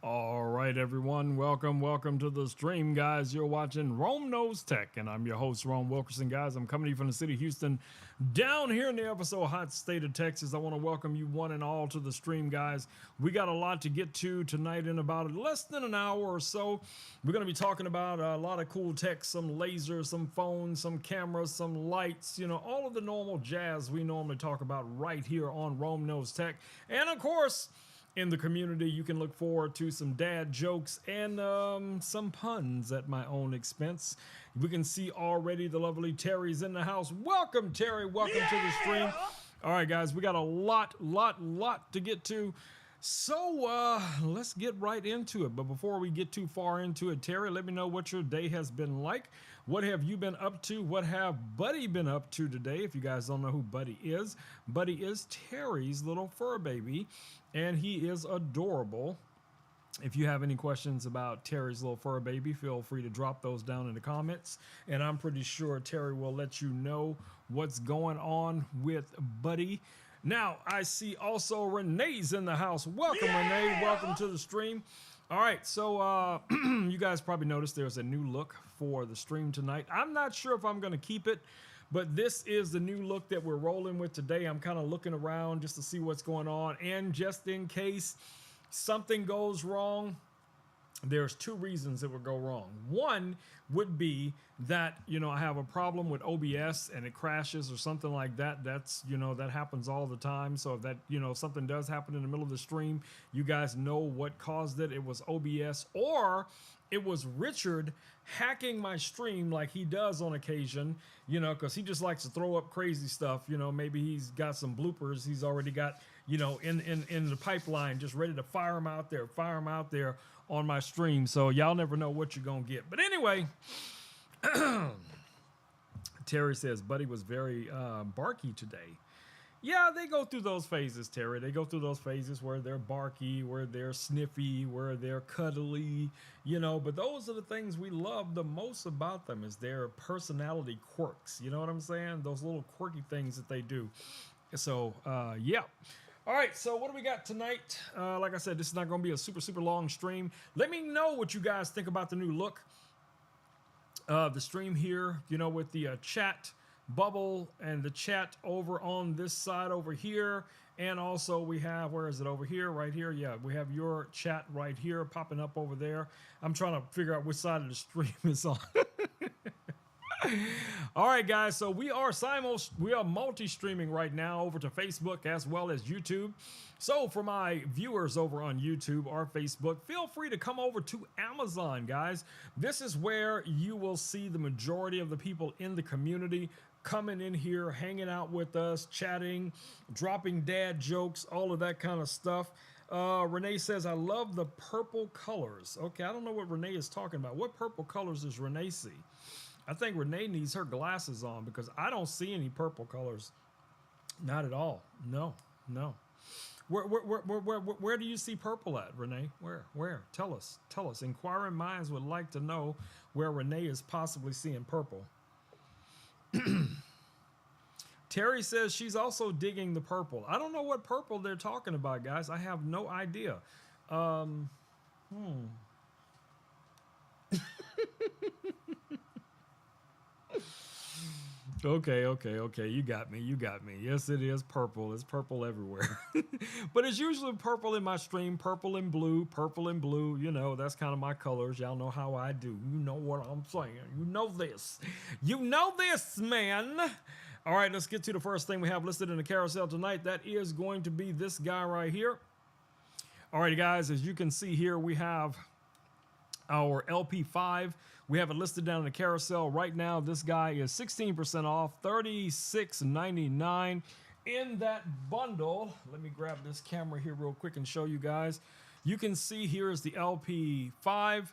All right, everyone. Welcome to the stream, guys. You're watching Rome Knows Tech, and I'm your host, Ron Wilkerson, guys. I'm coming to you from the city of Houston, down here in the ever so hot state of Texas. I want to welcome you one and all to the stream, guys. We got a lot to get to tonight in about less than an hour or so. We're going to be talking about a lot of cool tech, some lasers, some phones, some cameras, some lights, all of the normal jazz we normally talk about right here on Rome Knows Tech. And of course, in the community, you can look forward to some dad jokes and some puns at my own expense. We can see already the lovely Terry's in the house. Welcome, Terry. Welcome to the stream. All right, guys, we got a lot to get to. So let's get right into it. But before we get too far into it, Terry, let me know what your day has been like. What have you been up to? What have Buddy been up to today? If you guys don't know who Buddy is Terry's little fur baby, and he is adorable. If you have any questions about Terry's little fur baby, feel free to drop those down in the comments, and I'm pretty sure Terry will let you know what's going on with Buddy. Now, I see also Renee's in the house. Welcome, Renee. Welcome to the stream. All right, so you guys probably noticed there's a new look for the stream tonight. I'm not sure if I'm going to keep it, but this is the new look that we're rolling with today. I'm kind of looking around just to see what's going on, and just in case something goes wrong, there's two reasons it would go wrong. One would be that, I have a problem with OBS and it crashes or something like that. That's, that happens all the time. So if that, something does happen in the middle of the stream, you guys know what caused it. It was OBS, or it was Richard hacking my stream like he does on occasion, because he just likes to throw up crazy stuff. Maybe he's got some bloopers he's already got, in the pipeline, just ready to fire them out there on my stream. So y'all never know what you're going to get. But anyway, Terry says, Buddy was very barky today. Yeah, they go through those phases, Terry. They go through those phases where they're barky, where they're sniffy, where they're cuddly, but those are the things we love the most about them, is their personality quirks. You know what I'm saying? Those little quirky things that they do. So, yeah. All right, so what do we got tonight? Like I said, this is not going to be a super long stream. Let me know what you guys think about the new look of the stream here, with the chat bubble and the chat over on this side over here. And also we have, where is it, over here, right here? Yeah, we have your chat right here popping up over there. I'm trying to figure out which side of the stream is on. All right, guys, so we are multi-streaming right now over to Facebook as well as YouTube. So for my viewers over on YouTube or Facebook, feel free to come over to Amazon, guys. This is where you will see the majority of the people in the community coming in here, hanging out with us, chatting, dropping dad jokes, all of that kind of stuff. Renee says, I love the purple colors. Okay, I don't know what Renee is talking about. What purple colors does Renee see? I think Renee needs her glasses on, because I don't see any purple colors. Not at all. No. Where do you see purple at, Renee? Where? Tell us. Inquiring minds would like to know where Renee is possibly seeing purple. Terry says she's also digging the purple. I don't know what purple they're talking about, guys. I have no idea. Okay. You got me. Yes, it is purple. It's purple everywhere. But it's usually purple in my stream, purple and blue. That's kind of my colors. Y'all know how I do. You know what I'm saying. You know this, man. All right, let's get to the first thing we have listed in the carousel tonight. That is going to be this guy right here. All right, guys, as you can see here, we have our LP5. We have it listed down in the carousel right now. This guy is 16% off, $36.99 in that bundle. Let me grab this camera here real quick and show you guys. You can see here is the LP5.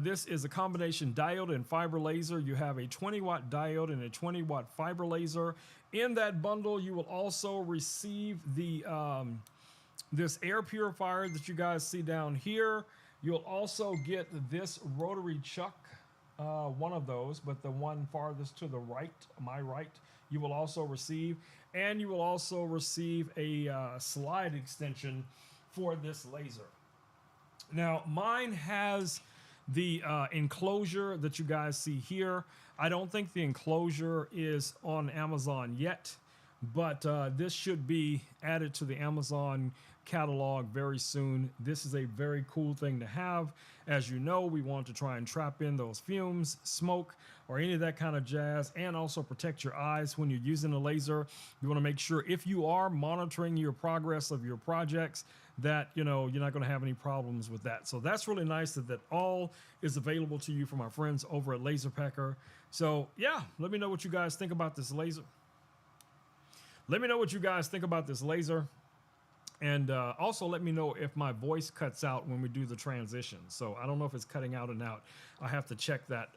This is a combination diode and fiber laser. You have a 20-watt diode and a 20-watt fiber laser. In that bundle, you will also receive the this air purifier that you guys see down here. You'll also get this rotary chuck one of those, but the one farthest to the right, my right, you will also receive. And you will also receive a slide extension for this laser. Now, mine has the enclosure that you guys see here. I don't think the enclosure is on Amazon yet, but this should be added to the Amazon catalog very soon. This is a very cool thing to have. As you know, we want to try and trap in those fumes, smoke, or any of that kind of jazz, and also protect your eyes when you're using a laser. You want to make sure if you are monitoring your progress of your projects that you're not going to have any problems with that. So that's really nice that all is available to you from our friends over at Laser Packer. So yeah, let me know what you guys think about this laser. Let me know what you guys think about this laser. And also let me know if my voice cuts out when we do the transition. So I don't know if it's cutting out and out. I have to check that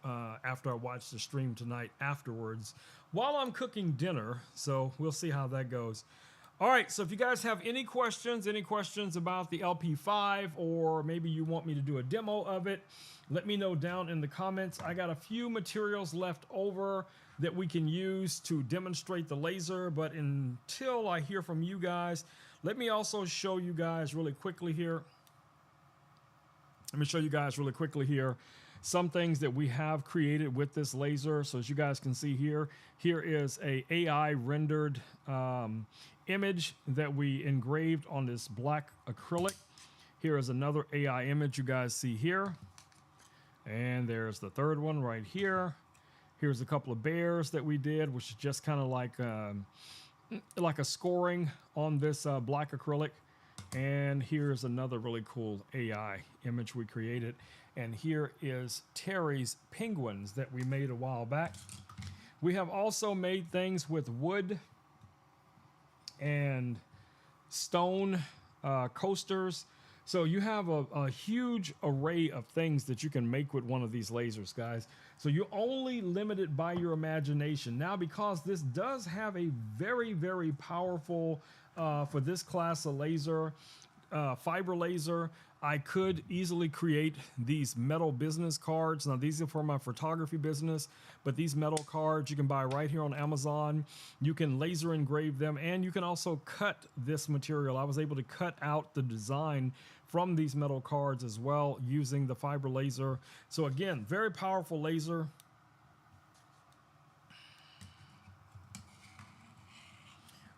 after I watch the stream tonight afterwards while I'm cooking dinner. So we'll see how that goes. All right, so if you guys have any questions about the LP5, or maybe you want me to do a demo of it, let me know down in the comments. I got a few materials left over that we can use to demonstrate the laser, but until I hear from you guys, let me also show you guys really quickly here. Let me show you guys really quickly here some things that we have created with this laser. So as you guys can see here, here is a AI rendered image that we engraved on this black acrylic. Here is another AI image you guys see here. And there's the third one right here. Here's a couple of bears that we did, which is just kind of like a scoring on this black acrylic. And here's another really cool AI image we created. And here is Terry's penguins that we made a while back. We have also made things with wood and stone coasters. So you have a huge array of things that you can make with one of these lasers, guys. So you're only limited by your imagination. Now, because this does have a very, very powerful, for this class of laser, fiber laser, I could easily create these metal business cards. Now, these are for my photography business, but these metal cards you can buy right here on Amazon. You can laser engrave them, and you can also cut this material. I was able to cut out the design from these metal cards as well using the fiber laser. So again, very powerful laser.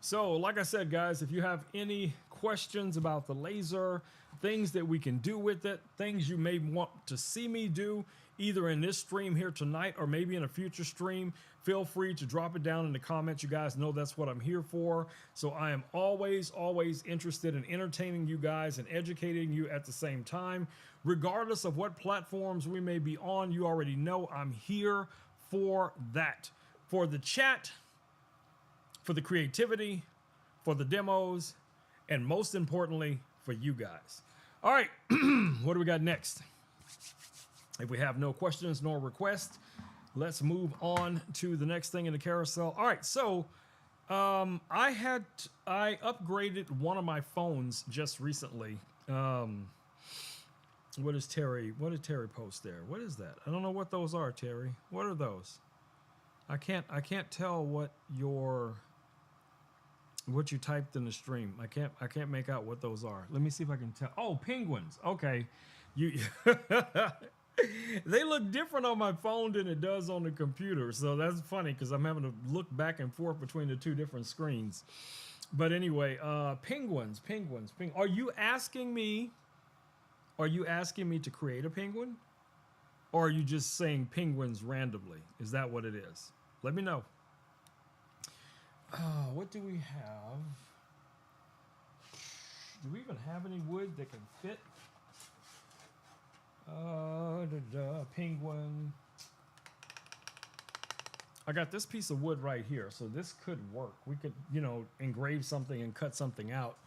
So like I said, guys, if you have any questions about the laser, things that we can do with it, things you may want to see me do, either in this stream here tonight or maybe in a future stream, feel free to drop it down in the comments. You guys know that's what I'm here for. So I am always, always interested in entertaining you guys and educating you at the same time. Regardless of what platforms we may be on, you already know I'm here for that. For the chat, for the creativity, for the demos, and most importantly, for you guys. All right, what do we got next? If we have no questions nor requests, let's move on to the next thing in the carousel. All right, so I upgraded one of my phones just recently. What did Terry post there? What is that? I don't know what those are, Terry. What are those? I can't tell what you typed in the stream. I can't make out what those are. Let me see if I can tell. Oh, penguins. Okay. They look different on my phone than it does on the computer. So that's funny because I'm having to look back and forth between the two different screens. But anyway, penguins. Are you asking me to create a penguin? Or are you just saying penguins randomly? Is that what it is? Let me know. What do we have? Do we even have any wood that can fit? Penguin. I got this piece of wood right here, so this could work. We could, engrave something and cut something out.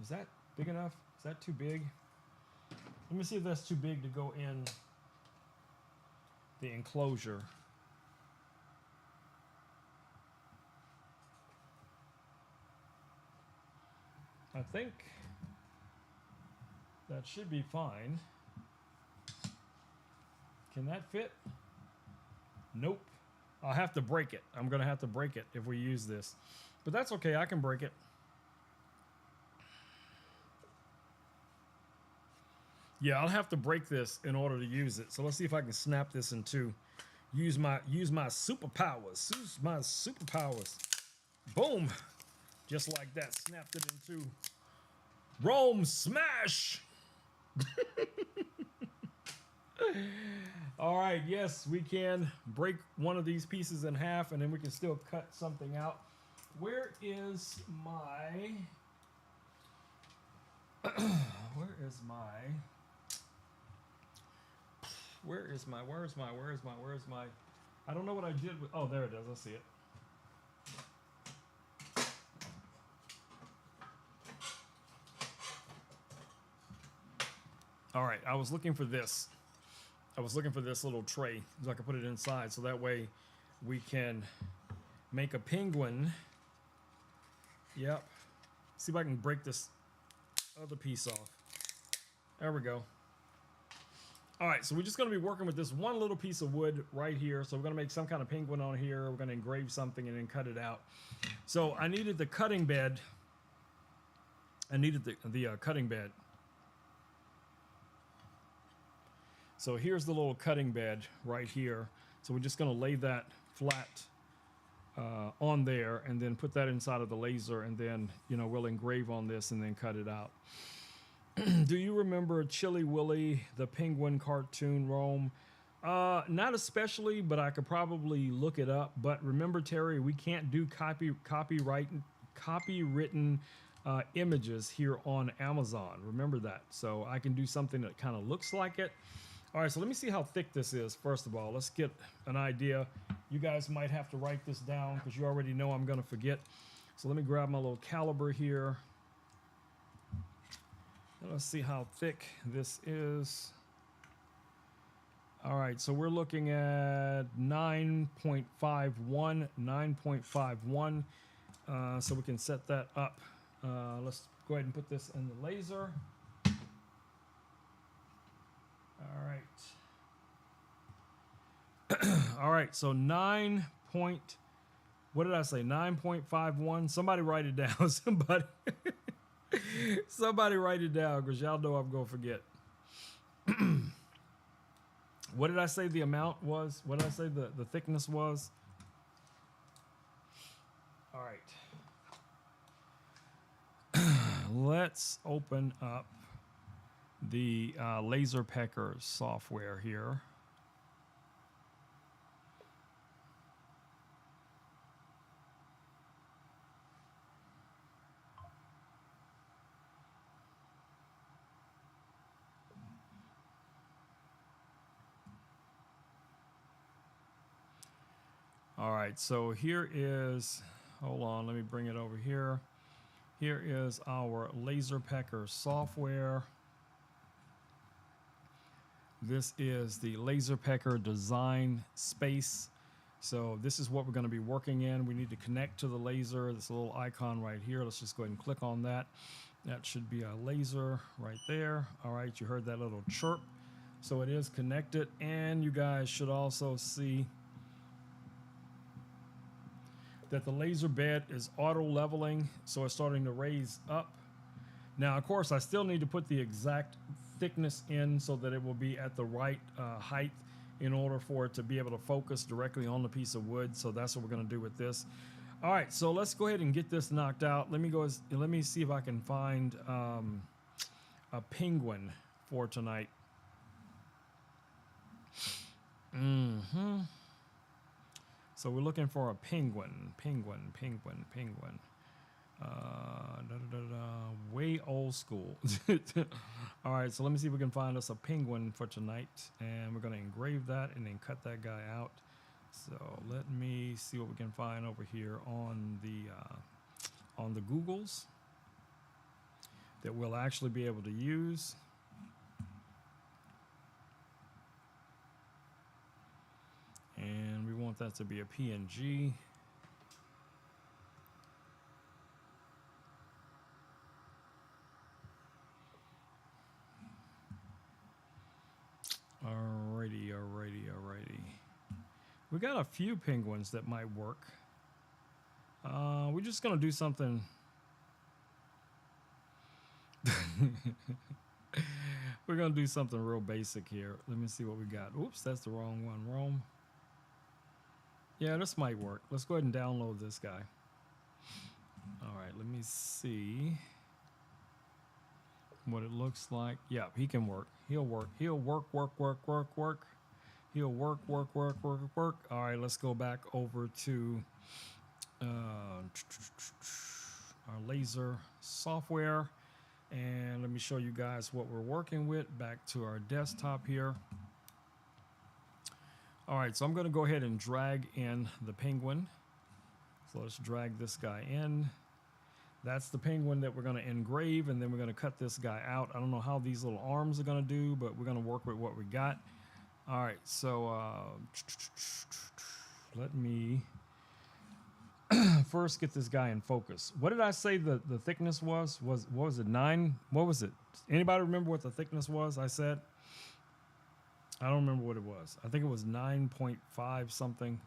Is that big enough? Is that too big? Let me see if that's too big to go in the enclosure. I think that should be fine. Can that fit? Nope. I'll have to break it. I'm going to have to break it if we use this. But that's okay. I can break it. Yeah, I'll have to break this in order to use it. So let's see if I can snap this in two. Use my superpowers. Use my superpowers. Boom. Just like that. Snapped it in two. Rome smash. All right, yes, we can break one of these pieces in half and then we can still cut something out. Where is my where's my I don't know what I did with, oh, there it is. I see it. All right, I was looking for this. I was looking for this little tray so I could put it inside so that way we can make a penguin. Yep. See if I can break this other piece off. There we go. All right, so we're just going to be working with this one little piece of wood right here. So we're going to make some kind of penguin on here. We're going to engrave something and then cut it out. So I needed the cutting bed. I needed the cutting bed. So here's the little cutting bed right here. So we're just going to lay that flat on there and then put that inside of the laser, and then, you know, we'll engrave on this and then cut it out. Do you remember Chilly Willy, the penguin cartoon, Rome? Not especially, but I could probably look it up. But remember, Terry, we can't do copywritten images here on Amazon. Remember that. So I can do something that kind of looks like it. All right, so let me see how thick this is. First of all, let's get an idea. You guys might have to write this down because you already know I'm going to forget. So let me grab my little caliber here. And let's see how thick this is. All right, so we're looking at 9.51, 9.51. So we can set that up. Let's go ahead and put this in the laser. All right. All right, so 9 point, what did I say? 9.51. Somebody write it down. Somebody write it down because y'all know I'm going to forget. What did I say the amount was? What did I say the thickness was? All right. Let's open up the Laser Pecker software here. All right, so here is, hold on, let me bring it over here. Here is our Laser Pecker software. This is the Laser Pecker design space. So this is what we're going to be working in. We need to connect to the laser. This little icon right here. Let's just go ahead and click on that. That should be a laser right there. All right, you heard that little chirp. So it is connected, and you guys should also see that the laser bed is auto leveling, so it's starting to raise up. Now, of course, I still need to put the exact thickness in so that it will be at the right height in order for it to be able to focus directly on the piece of wood. So that's what we're going to do with this. All right, so let's go ahead and get this knocked out. Let me see if I can find a penguin for tonight. So we're looking for a penguin. Way old school. All right, so let me see if we can find us a penguin for tonight, and we're going to engrave that and then cut that guy out. So let me see what we can find over here on the Googles that we'll actually be able to use. And we want that to be a PNG. Alrighty. We got a few penguins that might work. We're just gonna do something. We're gonna do something real basic here. Let me see what we got. Oops, that's the wrong one. Rome. Yeah, this might work. Let's go ahead and download this guy. All right, let me see what it looks like. Yeah, he can work. He'll work. He'll work. He'll work. All right, let's go back over to our laser software. And let me show you guys what we're working with. Back to our desktop here. All right, so I'm going to go ahead and drag in the penguin. So let's drag this guy in. That's the penguin that we're going to engrave, and then we're going to cut this guy out. I don't know how these little arms are going to do, but we're going to work with what we got. All right, so let me first get this guy in focus. What did I say the thickness was? What was it, 9? What was it? Anybody remember what the thickness was I said? I don't remember what it was. I think it was 9.5 something.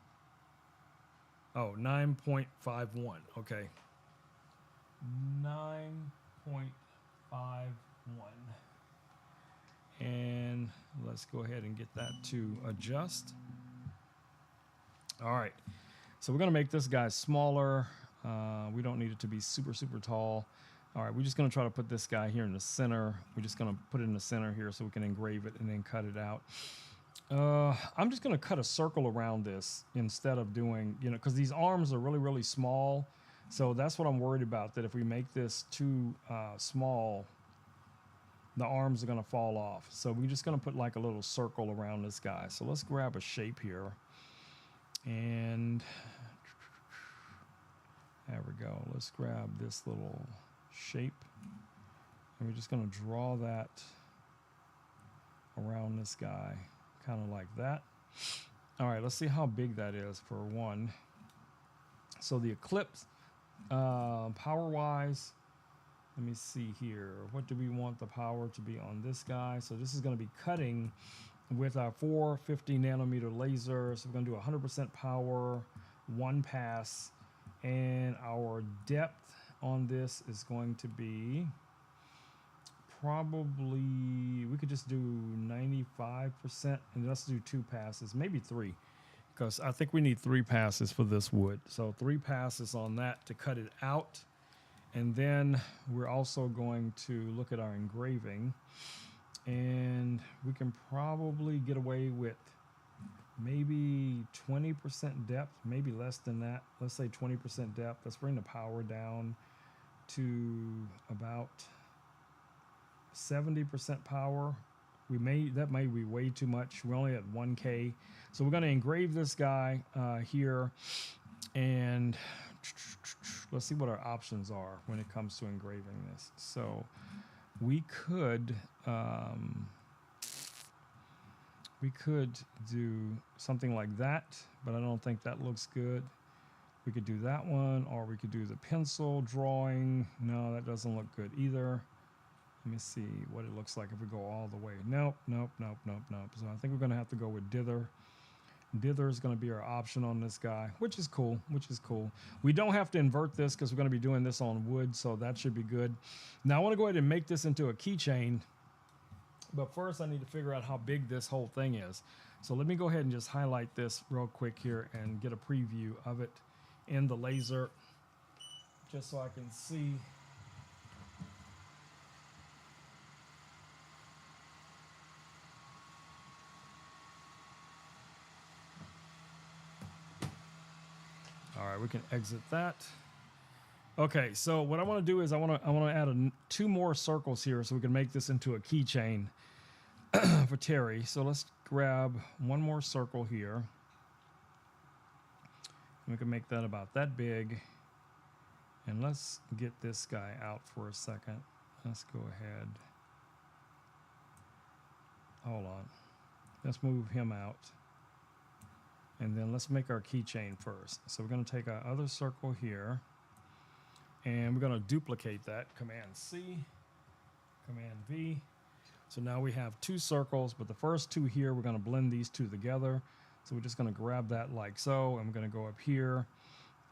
Oh, 9.51. Okay. 9.51. And let's go ahead and get that to adjust. All right. So we're going to make this guy smaller. We don't need it to be super, super tall. All right, we're just going to try to put this guy here in the center. We're just going to put it in the center here so we can engrave it and then cut it out. I'm just going to cut a circle around this instead of doing, because these arms are really, really small. So that's what I'm worried about, that if we make this too small, the arms are going to fall off. So we're just going to put like a little circle around this guy. So let's grab a shape here. And there we go. Let's grab this little shape. And we're just going to draw that around this guy, kind of like that. All right, let's see how big that is for one. So the eclipse, power-wise, let me see here. What do we want the power to be on this guy? So this is going to be cutting with our 450 nanometer laser. So we're going to do 100% power, 1 pass. And our depth on this is going to be probably, we could just do 95%, and let's do 2 passes, maybe 3, because I think we need 3 passes for this wood. So 3 passes on that to cut it out. And then we're also going to look at our engraving, and we can probably get away with maybe 20% depth, maybe less than that. Let's say 20% depth. Let's bring the power down to about 70% power. That may be way too much. We're only at 1K. So we're going to engrave this guy here, and let's see what our options are when it comes to engraving this. So we could do something like that, but I don't think that looks good. We could do that one, or we could do the pencil drawing. No, that doesn't look good either. Let me see what it looks like if we go all the way. Nope. So I think we're going to have to go with dither. Dither is going to be our option on this guy, which is cool. We don't have to invert this because we're going to be doing this on wood, so that should be good. Now I want to go ahead and make this into a keychain, but first I need to figure out how big this whole thing is. So let me go ahead and just highlight this real quick here and get a preview of it in the laser, just so I can see. All right, we can exit that. Okay, so what I want to do is I want to add 2 more circles here so we can make this into a keychain for Terry. So let's grab 1 more circle here. We can make that about that big. And let's get this guy out for a second. Let's go ahead. Hold on. Let's move him out. And then let's make our keychain first. So we're going to take our other circle here, and we're going to duplicate that. Command C, Command V. So now we have 2 circles, but the first 2 here, we're going to blend these 2 together. So we're just going to grab that like so. I'm going to go up here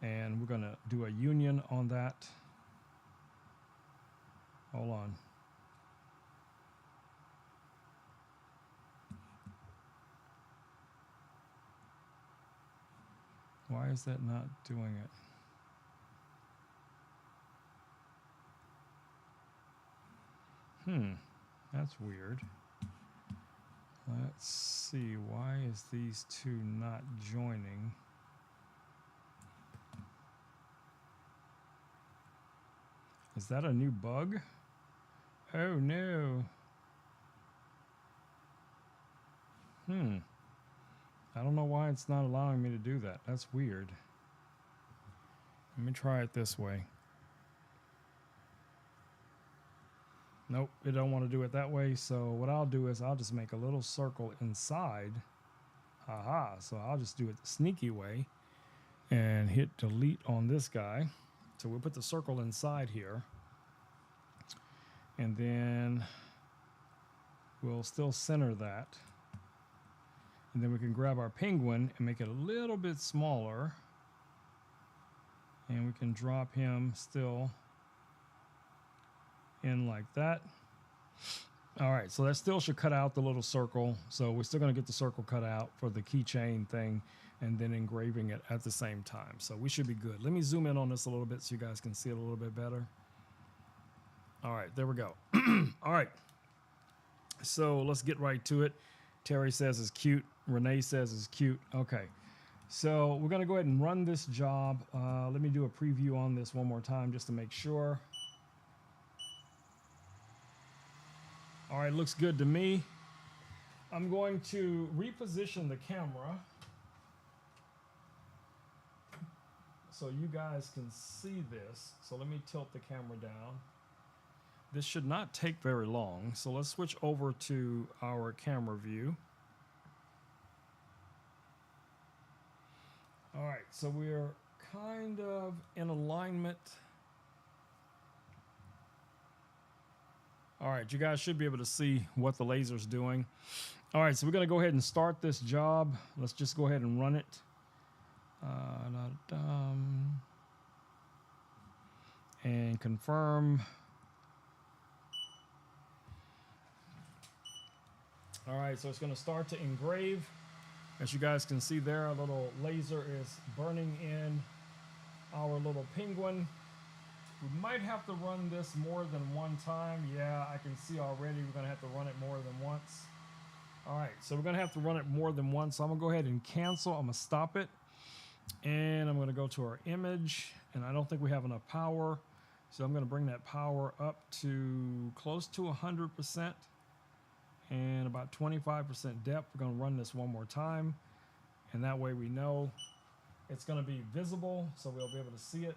and we're going to do a union on that. Hold on. Why is that not doing it? That's weird. Let's see, why is these two not joining? Is that a new bug? Oh no. I don't know why it's not allowing me to do that. That's weird. Let me try it this way. Nope, it don't want to do it that way. So what I'll do is I'll just make a little circle inside. Aha, so I'll just do it the sneaky way and hit delete on this guy. So we'll put the circle inside here. And then we'll still center that. And then we can grab our penguin and make it a little bit smaller. And we can drop him still in like that. All right, so that still should cut out the little circle. So we're still going to get the circle cut out for the keychain thing and then engraving it at the same time. So we should be good. Let me zoom in on this a little bit so you guys can see it a little bit better. All right, there we go. All right, so let's get right to it. Terry says it's cute. Renee says it's cute. Okay, so we're going to go ahead and run this job. Let me do a preview on this one more time just to make sure. All right, looks good to me. I'm going to reposition the camera so you guys can see this. So let me tilt the camera down. This should not take very long. So let's switch over to our camera view. All right, so we're kind of in alignment. All right, you guys should be able to see what the laser's doing. All right, so we're going to go ahead and start this job. Let's just go ahead and run it. And confirm. All right, so it's going to start to engrave. As you guys can see there, a little laser is burning in our little penguin. We might have to run this more than one time. Yeah, I can see already we're going to have to run it more than once. All right, so we're going to have to run it more than once. So I'm going to go ahead and cancel. I'm going to stop it. And I'm going to go to our image. And I don't think we have enough power. So I'm going to bring that power up to close to 100% and about 25% depth. We're going to run this one more time. And that way we know it's going to be visible, so we'll be able to see it.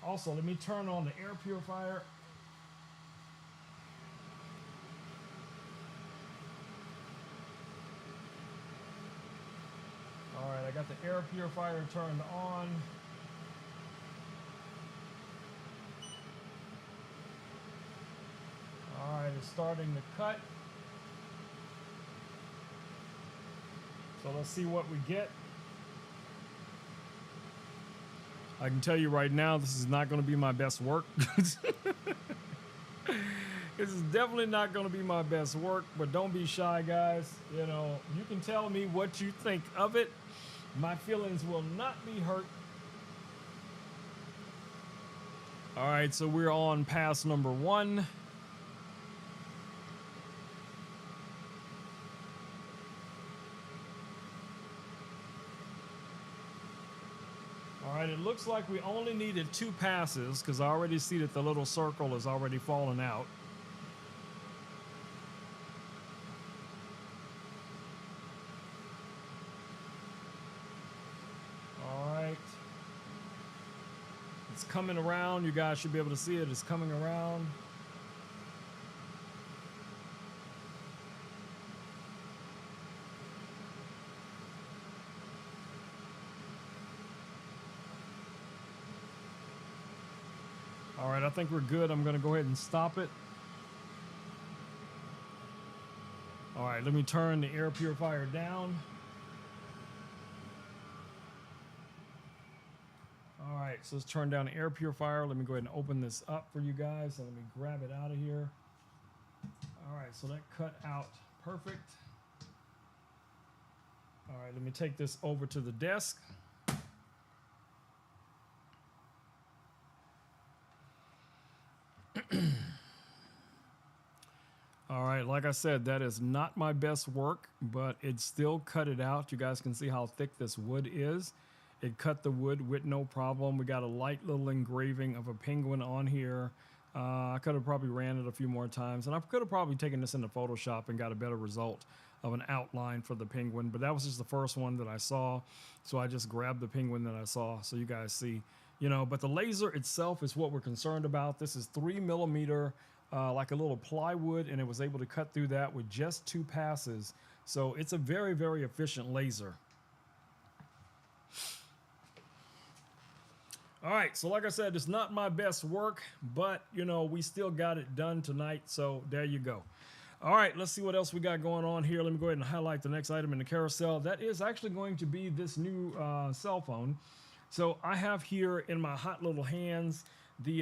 Also, let me turn on the air purifier. All right, I got the air purifier turned on. All right, it's starting to cut. So let's see what we get. I can tell you right now, this is not going to be my best work. This is definitely not going to be my best work, but don't be shy, guys. You know, you can tell me what you think of it. My feelings will not be hurt. All right, so we're on pass number 1. All right, it looks like we only needed 2 passes because I already see that the little circle is already falling out. All right. It's coming around. You guys should be able to see it. It's coming around. All right, I think we're good. I'm going to go ahead and stop it. All right, let me turn the air purifier down. All right, so let's turn down the air purifier. Let me go ahead and open this up for you guys. And let me grab it out of here. All right, so that cut out perfect. All right, let me take this over to the desk. All right, like I said, that is not my best work, but it still cut it out. You guys can see how thick this wood is. It cut the wood with no problem. We got a light little engraving of a penguin on here. I could have probably ran it a few more times, and I could have probably taken this into Photoshop and got a better result of an outline for the penguin, but that was just the first one that I saw, so I just grabbed the penguin that I saw so you guys see. You know, but the laser itself is what we're concerned about. This is 3mm, like a little plywood, and it was able to cut through that with just 2 passes. So it's a very, very efficient laser. All right, so like I said, it's not my best work, but you know, we still got it done tonight. So there you go. All right, let's see what else we got going on here. Let me go ahead and highlight the next item in the carousel. That is actually going to be this new cell phone. So I have here in my hot little hands the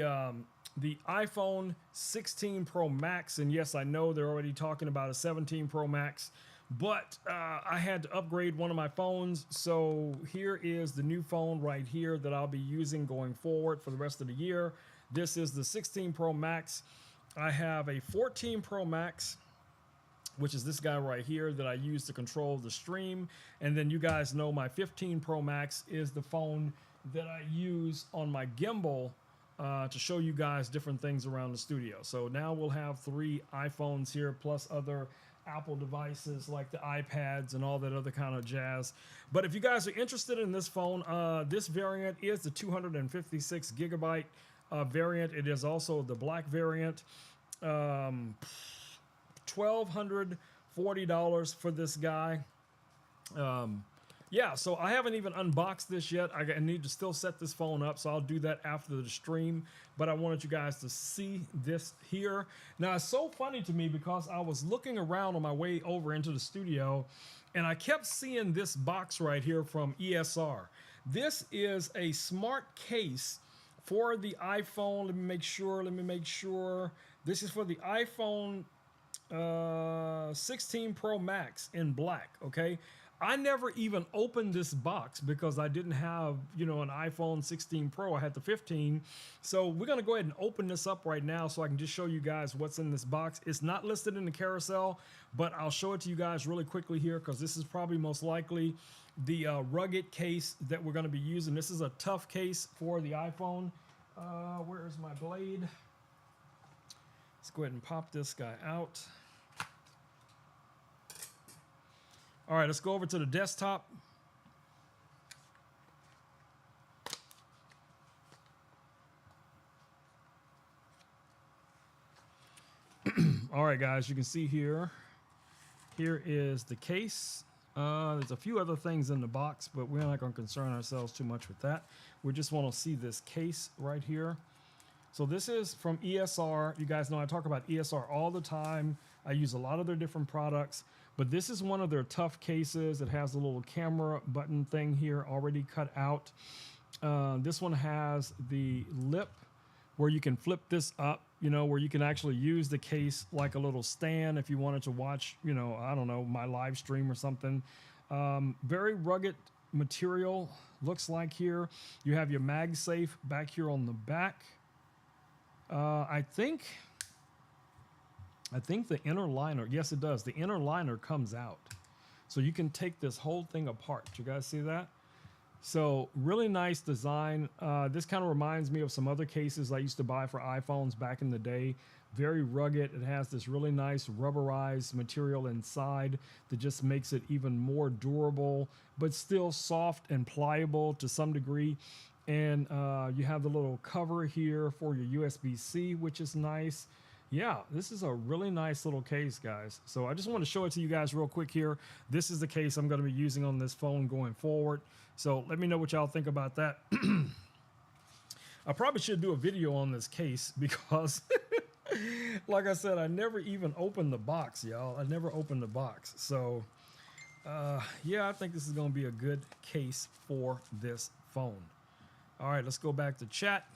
iPhone 16 Pro Max, and yes, I know they're already talking about a 17 Pro Max, but I had to upgrade one of my phones, so here is the new phone right here that I'll be using going forward for the rest of the year. This is the 16 Pro Max. I have a 14 Pro Max, which is this guy right here that I use to control the stream, and then you guys know my 15 Pro Max is the phone that I use on my gimbal to show you guys different things around the studio. So now we'll have 3 iPhones here plus other Apple devices like the iPads and all that other kind of jazz. But if you guys are interested in this phone, this variant is the 256 gigabyte variant. It is also the black variant. $1,240 for this guy. Yeah, so I haven't even unboxed this yet. I need to still set this phone up, so I'll do that after the stream. But I wanted you guys to see this here. Now, it's so funny to me because I was looking around on my way over into the studio, and I kept seeing this box right here from ESR. This is a smart case for the iPhone. Let me make sure. This is for the iPhone 16 Pro Max in black, okay? I never even opened this box because I didn't have, you know, an iPhone 16 Pro. I had the 15. So we're going to go ahead and open this up right now so I can just show you guys what's in this box. It's not listed in the carousel, but I'll show it to you guys really quickly here because this is probably most likely the rugged case that we're going to be using. This is a tough case for the iPhone. Where is my blade? Let's go ahead and pop this guy out. All right, let's go over to the desktop. All right, guys, you can see here is the case. There's a few other things in the box, but we're not going to concern ourselves too much with that. We just want to see this case right here. So this is from ESR. You guys know I talk about ESR all the time. I use a lot of their different products. But this is one of their tough cases. It has a little camera button thing here already cut out. This one has the lip where you can flip this up, you know, where you can actually use the case like a little stand if you wanted to watch, you know, I don't know, my live stream or something. Very rugged material, looks like here. You have your MagSafe back here on the back. I think the inner liner, yes, it does. The inner liner comes out. So you can take this whole thing apart. You guys see that? So really nice design. This kind of reminds me of some other cases I used to buy for iPhones back in the day. Very rugged. It has this really nice rubberized material inside that just makes it even more durable, but still soft and pliable to some degree. And you have the little cover here for your USB-C, which is nice. Yeah, this is a really nice little case, guys. So I just want to show it to you guys real quick here. This is the case I'm going to be using on this phone going forward. So let me know what y'all think about that. I probably should do a video on this case because, like I said, I never even opened the box, y'all. I never opened the box. So, yeah, I think this is going to be a good case for this phone. All right, let's go back to chat.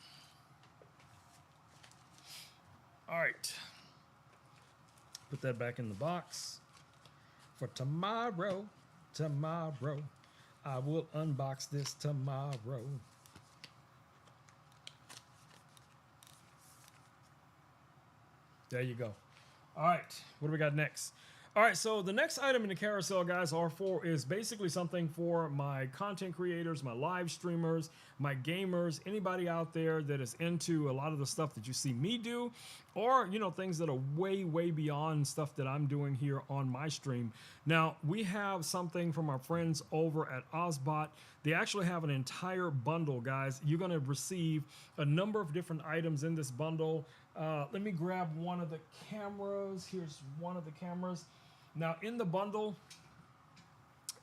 All right. Put that back in the box for tomorrow. Tomorrow. I will unbox this tomorrow. There you go. All right, what do we got next? All right, so the next item in the carousel, guys, is basically something for my content creators, my live streamers, my gamers, anybody out there that is into a lot of the stuff that you see me do, or, you know, things that are way, way beyond stuff that I'm doing here on my stream. Now, we have something from our friends over at Ozbot. They actually have an entire bundle, guys. You're going to receive a number of different items in this bundle. Let me grab one of the cameras. Here's one of the cameras. Now, in the bundle,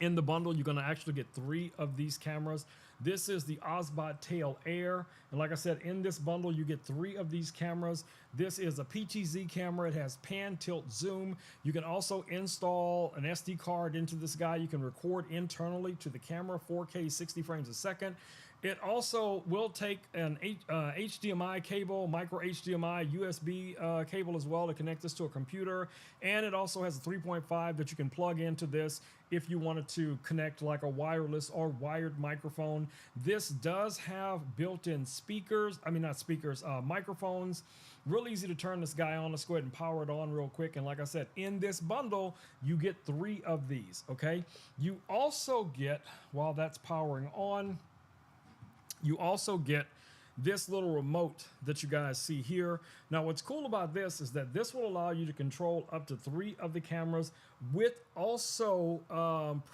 you're going to actually get 3 of these cameras. This is the Ozbot Tail Air. And like I said, in this bundle, you get 3 of these cameras. This is a PTZ camera. It has pan, tilt, zoom. You can also install an SD card into this guy. You can record internally to the camera, 4K, 60 frames a second. It also will take an HDMI cable, micro HDMI, USB cable as well to connect this to a computer. And it also has a 3.5 that you can plug into this if you wanted to connect like a wireless or wired microphone. This does have built-in speakers, microphones. Real easy to turn this guy on. Let's go ahead and power it on real quick. And like I said, in this bundle, you get 3 of these, okay? You also get, while that's powering on, you also get this little remote that you guys see here. Now, what's cool about this is that this will allow you to control up to 3 of the cameras with also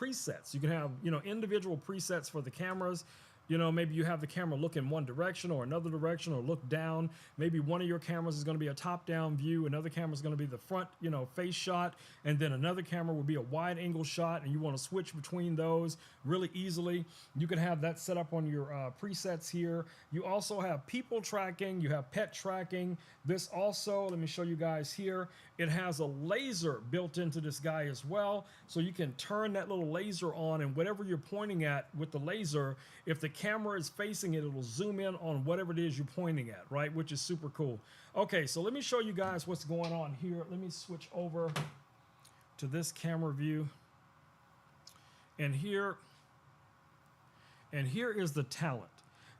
presets. You can have, you know, individual presets for the cameras. You know, maybe you have the camera look in one direction or another direction or look down. Maybe one of your cameras is going to be a top-down view. Another camera is going to be the front, you know, face shot. And then another camera will be a wide-angle shot, and you want to switch between those really easily. You can have that set up on your presets here. You also have people tracking. You have pet tracking. This also, let me show you guys here. It has a laser built into this guy as well. So you can turn that little laser on, and whatever you're pointing at with the laser, if the camera is facing it, it'll zoom in on whatever it is you're pointing at, right? Which is super cool. Okay, so let me show you guys what's going on here. Let me switch over to this camera view. And here is the talent.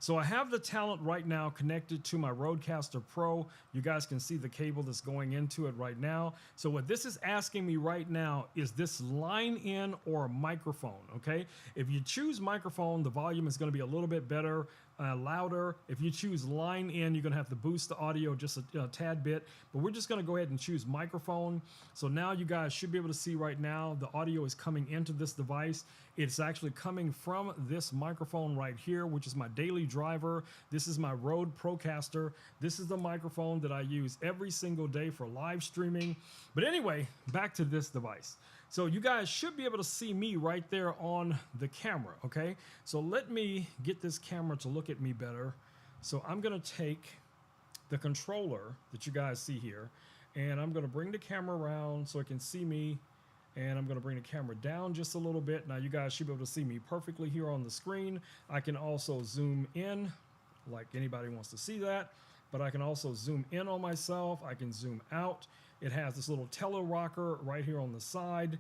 So I have the talent right now connected to my Rodecaster Pro. You guys can see the cable that's going into it right now. So what this is asking me right now is this line in or a microphone, okay? If you choose microphone, the volume is going to be a little bit better, louder. If you choose line in, you're going to have to boost the audio just a tad bit. But we're just going to go ahead and choose microphone. So now you guys should be able to see right now the audio is coming into this device. It's actually coming from this microphone right here, which is my daily driver. This is my Rode Procaster. This is the microphone that I use every single day for live streaming. But anyway, back to this device. So you guys should be able to see me right there on the camera, okay? So let me get this camera to look at me better. So I'm gonna take the controller that you guys see here, and I'm gonna bring the camera around so it can see me, and I'm gonna bring the camera down just a little bit. Now you guys should be able to see me perfectly here on the screen. I can also zoom in, like anybody wants to see that, but I can also zoom in on myself. I can zoom out. It has this little tele rocker right here on the side.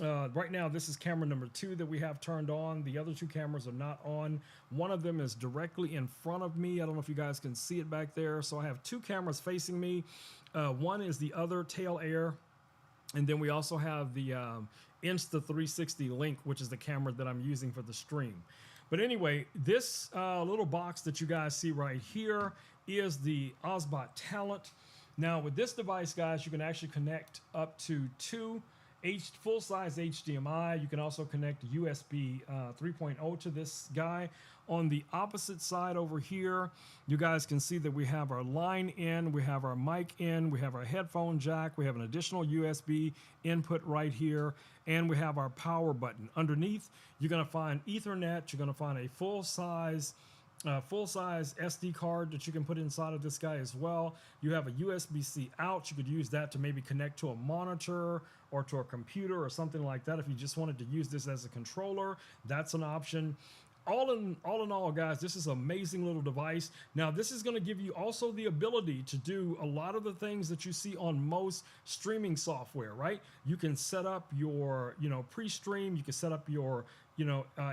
Right now, this is camera number 2 that we have turned on. The other 2 cameras are not on. One of them is directly in front of me. I don't know if you guys can see it back there. So I have 2 cameras facing me. One is the other tail air. And then we also have the Insta360 Link, which is the camera that I'm using for the stream. But anyway, this little box that you guys see right here is the Ozbot Talent. Now with this device, guys, you can actually connect up to 2 full-size HDMI. You can also connect USB 3.0 to this guy. On the opposite side over here, you guys can see that we have our line in, we have our mic in, we have our headphone jack, we have an additional USB input right here, and we have our power button. Underneath, you're gonna find Ethernet, you're gonna find a full-size SD card that you can put inside of this guy as well. You have a USB-C out. You could use that to maybe connect to a monitor or to a computer or something like that. If you just wanted to use this as a controller, that's an option. all in all, guys, this is an amazing little device. Now, this is going to give you also the ability to do a lot of the things that you see on most streaming software, right? You can set up your, pre-stream. You can set up your,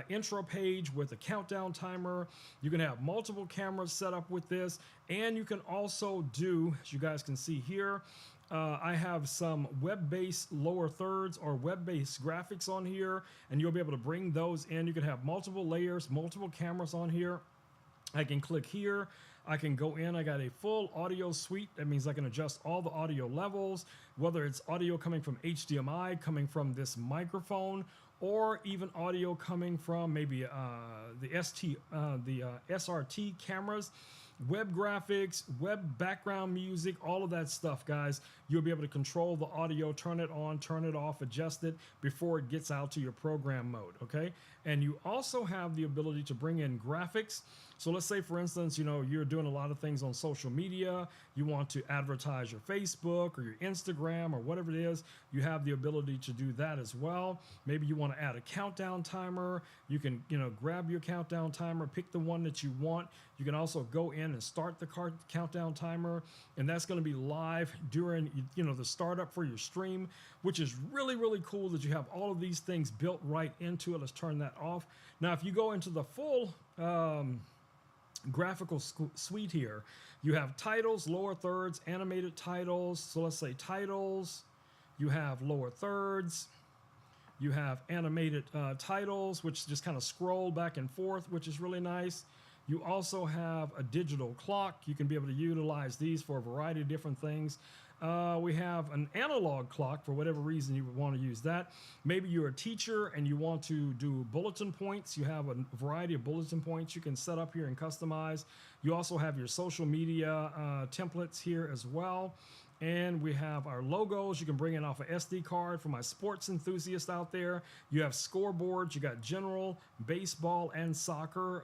intro page with a countdown timer. You can have multiple cameras set up with this, and you can also do, as you guys can see here, I have some web-based lower thirds or web-based graphics on here, and you'll be able to bring those in. You can have multiple layers, multiple cameras on here. I can click here. I can go in. I got a full audio suite. That means I can adjust all the audio levels, whether it's audio coming from HDMI, coming from this microphone, or even audio coming from maybe the SRT cameras. Web graphics, web background music, all of that stuff, guys. You'll be able to control the audio, turn it on, turn it off, adjust it before it gets out to your program mode, okay? And you also have the ability to bring in graphics. So let's say, for instance, you're doing a lot of things on social media. You want to advertise your Facebook or your Instagram or whatever it is. You have the ability to do that as well. Maybe you want to add a countdown timer. You can, grab your countdown timer, pick the one that you want. You can also go in and start the countdown timer, and that's going to be live during, the startup for your stream, which is really, really cool that you have all of these things built right into it. Let's turn that off. Now, if you go into the full graphical suite here, you have titles, lower thirds, animated titles. So let's say titles, you have lower thirds, you have animated titles, which just kind of scroll back and forth, which is really nice. You also have a digital clock. You can be able to utilize these for a variety of different things. We have an analog clock for whatever reason you would want to use that. Maybe you're a teacher and you want to do bulletin points. You have a variety of bulletin points you can set up here and customize. You also have your social media templates here as well. And we have our logos. You can bring in off an SD card for my sports enthusiasts out there. You have scoreboards. You got general, baseball, and soccer,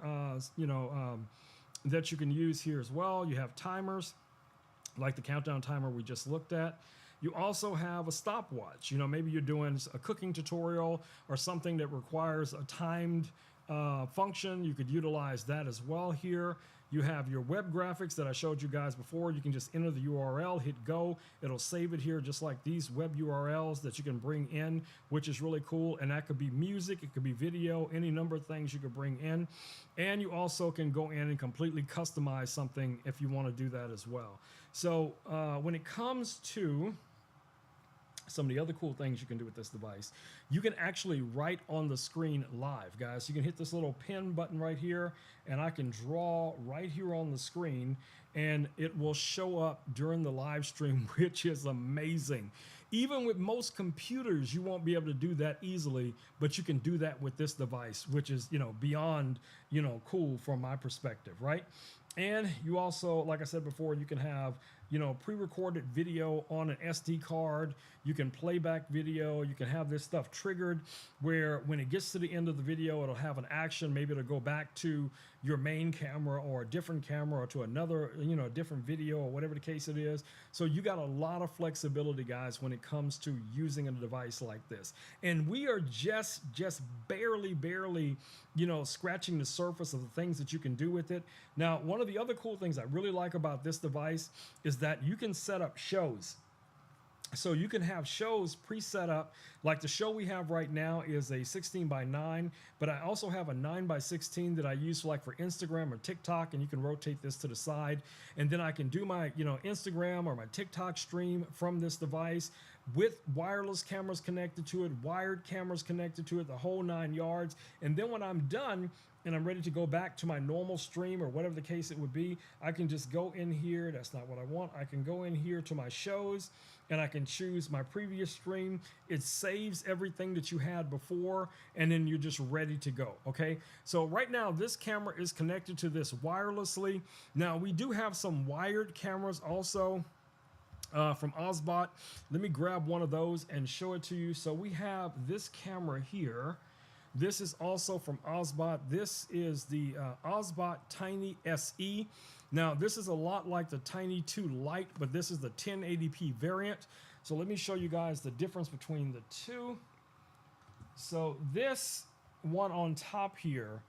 that you can use here as well. You have timers, like the countdown timer we just looked at. You also have a stopwatch. Maybe you're doing a cooking tutorial or something that requires a timed function. You could utilize that as well here. You have your web graphics that I showed you guys before. You can just enter the URL, hit go. It'll save it here just like these web URLs that you can bring in, which is really cool. And that could be music, it could be video, any number of things you could bring in. And you also can go in and completely customize something if you want to do that as well. So when it comes to some of the other cool things you can do with this device, you can actually write on the screen live, guys. You can hit this little pen button right here, and I can draw right here on the screen, and it will show up during the live stream, which is amazing. Even with most computers, you won't be able to do that easily, but you can do that with this device, which is, beyond, cool from my perspective, right? And you also, like I said before, you can have, pre-recorded video on an SD card. You can play back video. You can have this stuff triggered where when it gets to the end of the video, it'll have an action. Maybe it'll go back to your main camera or a different camera or to another, a different video or whatever the case it is. So you got a lot of flexibility, guys, when it comes to using a device like this. And we are just barely, scratching the surface of the things that you can do with it. Now, one of the other cool things I really like about this device is that you can set up shows. So you can have shows pre-set up, like the show we have right now is a 16:9, but I also have a 9:16 that I use for Instagram or TikTok, and you can rotate this to the side, and then I can do my Instagram or my TikTok stream from this device with wireless cameras connected to it, wired cameras connected to it, the whole 9 yards. And then when I'm done and I'm ready to go back to my normal stream or whatever the case it would be, I can just go in here. That's not what I want. I can go in here to my shows and I can choose my previous stream. It saves everything that you had before, and then you're just ready to go, okay? So right now, this camera is connected to this wirelessly. Now, we do have some wired cameras also from Ozbot. Let me grab one of those and show it to you. So we have this camera here. This is also from Ozbot. This is the Ozbot Tiny SE. Now, this is a lot like the Tiny 2 Lite, but this is the 1080p variant. So let me show you guys the difference between the two. So this one on top here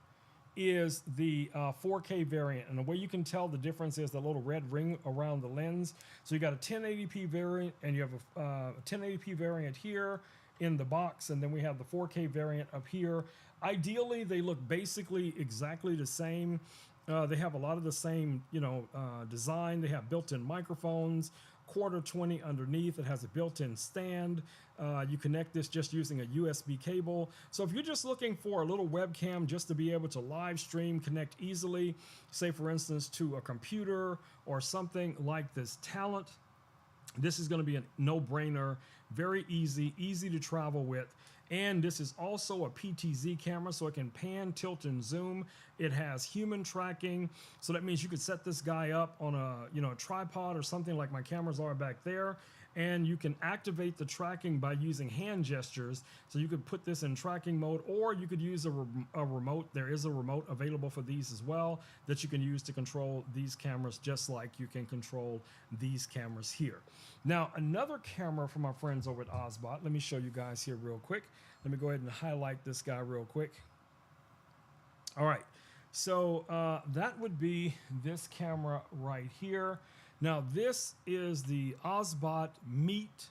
is the 4K variant. And the way you can tell the difference is the little red ring around the lens. So you got a 1080p variant, and you have a 1080p variant here in the box, and then we have the 4K variant up here. Ideally, they look basically exactly the same. They have a lot of the same, design. They have built-in microphones, quarter 20 underneath. It has a built-in stand. You connect this just using a USB cable. So if you're just looking for a little webcam just to be able to live stream, connect easily, say for instance to a computer or something like this Talent, this is going to be a no-brainer, very easy to travel with. And this is also a PTZ camera, so it can pan, tilt, and zoom. It has human tracking, so that means you could set this guy up on a tripod or something like my cameras are back there, and you can activate the tracking by using hand gestures. So you could put this in tracking mode, or you could use a remote. There is a remote available for these as well that you can use to control these cameras, just like you can control these cameras here. Now, another camera from our friends over at Ozbot. Let me show you guys here real quick. Let me go ahead and highlight this guy real quick. All right, so that would be this camera right here. Now, this is the Ozbot Meet.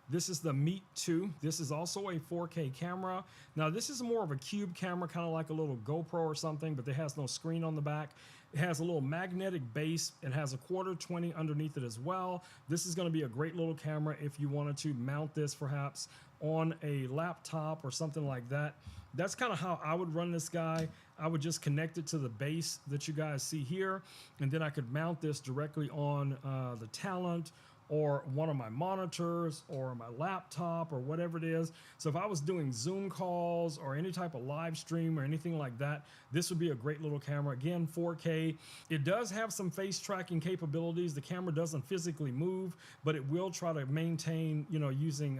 This is the Meet 2. This is also a 4K camera. Now, this is more of a cube camera, kind of like a little GoPro or something, but it has no screen on the back. It has a little magnetic base. It has a quarter 20 underneath it as well. This is going to be a great little camera if you wanted to mount this perhaps on a laptop or something like that. That's kind of how I would run this guy. I would just connect it to the base that you guys see here, and then I could mount this directly on the Talent or one of my monitors or my laptop or whatever it is. So if I was doing Zoom calls or any type of live stream or anything like that, this would be a great little camera. Again, 4K. It does have some face tracking capabilities. The camera doesn't physically move, but it will try to maintain, using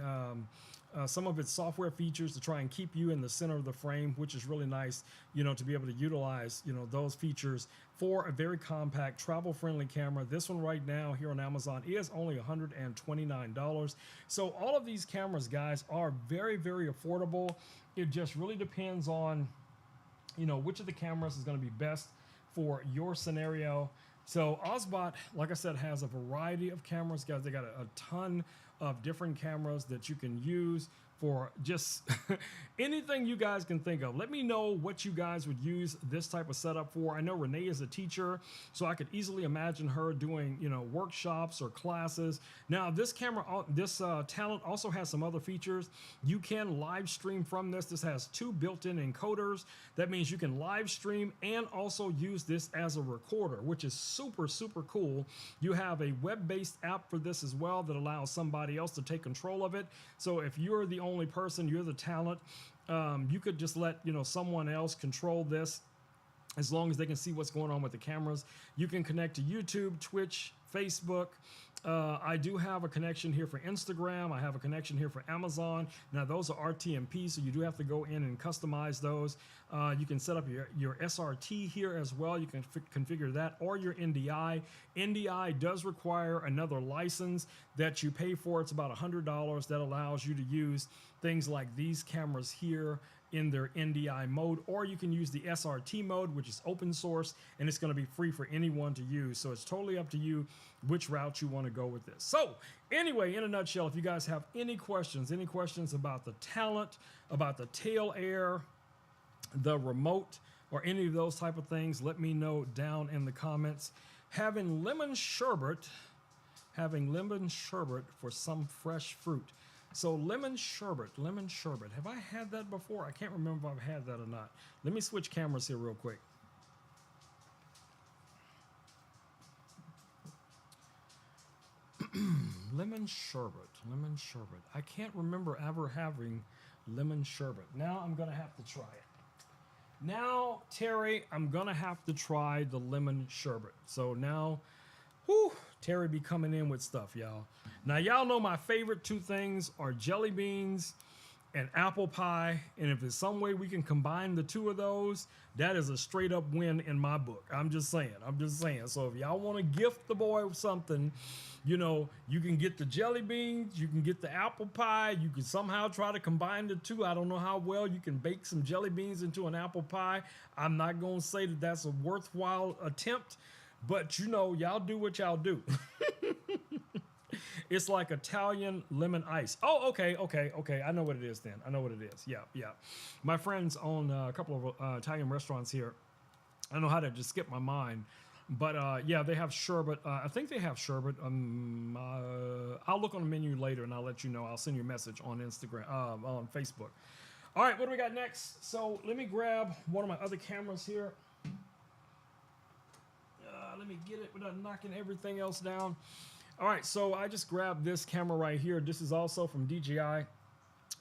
some of its software features to try and keep you in the center of the frame, which is really nice, to be able to utilize, those features for a very compact, travel-friendly camera. This one right now here on Amazon is only $129. So all of these cameras, guys, are very, very affordable. It just really depends on, which of the cameras is going to be best for your scenario. So Ozbot, like I said, has a variety of cameras, guys. They got a ton of different cameras that you can use for just anything you guys can think of. Let me know what you guys would use this type of setup for. I know Renee is a teacher, so I could easily imagine her doing, workshops or classes. Now, this camera, this Talent also has some other features. You can live stream from this. This has 2 built-in encoders. That means you can live stream and also use this as a recorder, which is super, super cool. You have a web-based app for this as well that allows somebody else to take control of it. So if you're the only person, you're the Talent, you could just let someone else control this as long as they can see what's going on with the cameras. You can connect to YouTube, Twitch, Facebook. I do have a connection here for Instagram. I have a connection here for Amazon. Now, those are RTMP, so you do have to go in and customize those. You can set up your SRT here as well. You can configure that, or your NDI. NDI does require another license that you pay for. It's about $100. That allows you to use things like these cameras here in their NDI mode, or you can use the SRT mode, which is open source, and it's going to be free for anyone to use. So it's totally up to you which route you want to go with this. So anyway, in a nutshell, if you guys have any questions about the Talent, about the Tail Air, the remote, or any of those type of things, let me know down in the comments. Having lemon sherbet for some fresh fruit. So lemon sherbet. Have I had that before? I can't remember if I've had that or not. Let me switch cameras here real quick. Lemon sherbet. I can't remember ever having lemon sherbet. Now I'm going to have to try it. Now, Terry, I'm going to have to try the lemon sherbet. So now, Terry be coming in with stuff, y'all. Now, y'all know my favorite 2 things are jelly beans and apple pie. And if there's some way we can combine the two of those, that is a straight up win in my book. I'm just saying. So if y'all want to gift the boy something, you know, you can get the jelly beans, you can get the apple pie, you can somehow try to combine the two. I don't know how well you can bake some jelly beans into an apple pie. I'm not going to say that that's a worthwhile attempt, but you know, y'all do what y'all do. It's like Italian lemon ice. Oh, okay. I know what it is then. Yeah. My friends own a couple of Italian restaurants here. I don't know how to just skip my mind. But yeah, they have sherbet. I think they have sherbet. I'll look on the menu later and I'll let you know. I'll send you a message on Instagram, on Facebook. All right, what do we got next? So let me grab one of my other cameras here. Let me get it without knocking everything else down. All right, so I just grabbed this camera right here. This is also from DJI,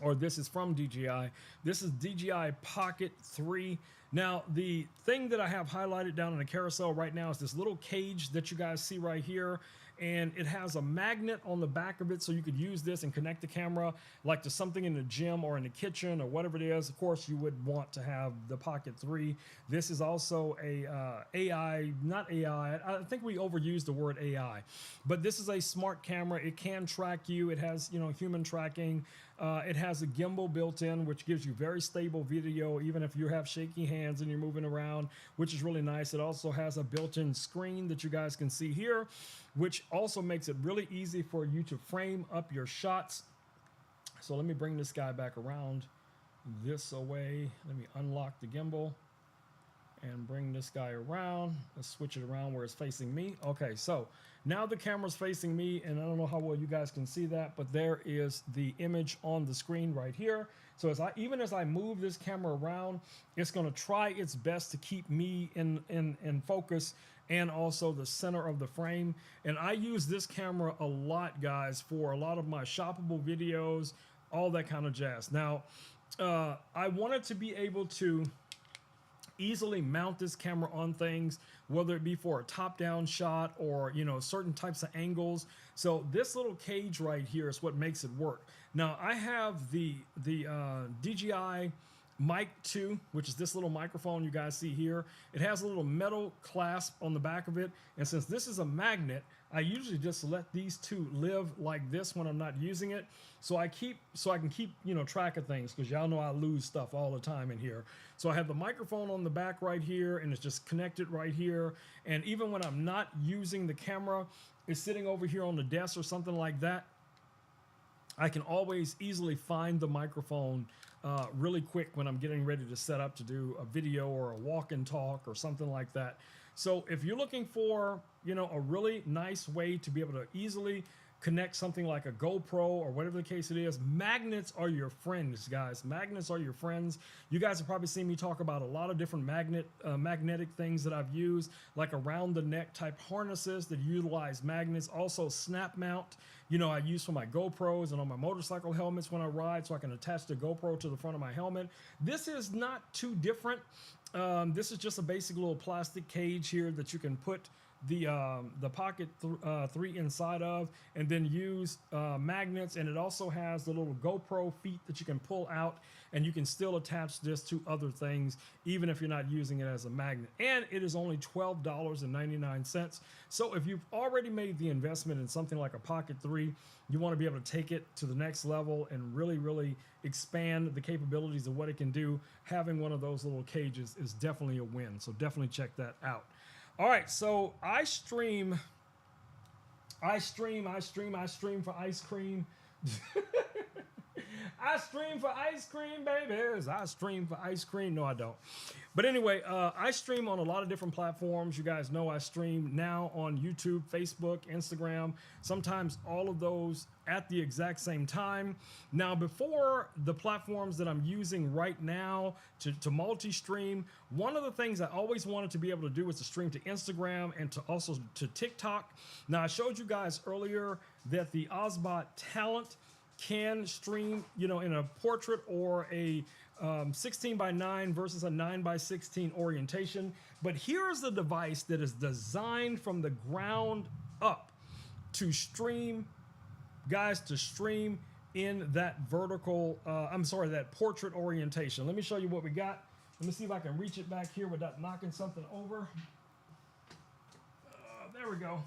or this is from DJI. This is DJI Pocket 3. Now, the thing that I have highlighted down in the carousel right now is this little cage that you guys see right here. And it has a magnet on the back of it, so you could use this and connect the camera like to something in the gym or in the kitchen or whatever it is. Of course, you would want to have the Pocket 3. This is also a not AI. I think we overused the word AI, but this is a smart camera. It can track you. It has, you know, human tracking. It has a gimbal built in, which gives you very stable video, even if you have shaky hands and you're moving around, which is really nice. It also has a built-in screen that you guys can see here, which also makes it really easy for you to frame up your shots. So let me bring this guy back around this away. Let me unlock the gimbal and bring this guy around. Let's switch it around where it's facing me. Okay, so now the camera's facing me, and I don't know how well you guys can see that, but there is the image on the screen right here. So even as I move this camera around, it's gonna try its best to keep me in focus and also the center of the frame. And I use this camera a lot, guys, for a lot of my shoppable videos, all that kind of jazz. Now, I wanted to be able to easily mount this camera on things, whether it be for a top-down shot or, you know, certain types of angles. So this little cage right here is what makes it work. Now I have the DJI Mic 2, which is this little microphone you guys see here. It has a little metal clasp on the back of it, and since this is a magnet, I usually just let these two live like this when I'm not using it, so I can keep, you know, track of things, because y'all know I lose stuff all the time in here. So I have the microphone on the back right here, and it's just connected right here, and even when I'm not using the camera, it's sitting over here on the desk or something like that, I can always easily find the microphone really quick when I'm getting ready to set up to do a video or a walk and talk or something like that. So if you're looking for, you know, a really nice way to be able to easily connect something like a GoPro or whatever the case it is, magnets are your friends, guys. Magnets are your friends. You guys have probably seen me talk about a lot of different magnetic things that I've used, like around the neck type harnesses that utilize magnets. Also snap mount, you know, I use for my GoPros and on my motorcycle helmets when I ride, so I can attach the GoPro to the front of my helmet. This is not too different. This is just a basic little plastic cage here that you can put the Pocket 3 inside of, and then use magnets. And it also has the little GoPro feet that you can pull out, and you can still attach this to other things even if you're not using it as a magnet. And it is only $12.99. So if you've already made the investment in something like a Pocket 3, you want to be able to take it to the next level and really expand the capabilities of what it can do. Having one of those little cages is definitely a win, so definitely check that out. All right, so I stream for ice cream. I stream for ice cream, babies. I stream for ice cream. No, I don't. But anyway, I stream on a lot of different platforms. You guys know I stream now on YouTube, Facebook, Instagram, sometimes all of those at the exact same time. Now, before the platforms that I'm using right now to multi-stream, one of the things I always wanted to be able to do was to stream to Instagram and to also to TikTok. Now, I showed you guys earlier that the Osbot Talent can stream, you know, in a portrait or a 16:9 versus a 9:16 orientation. But here's the device that is designed from the ground up to stream, guys, to stream in that vertical, that portrait orientation. Let me show you what we got. Let me see if I can reach it back here without knocking something over. There we go.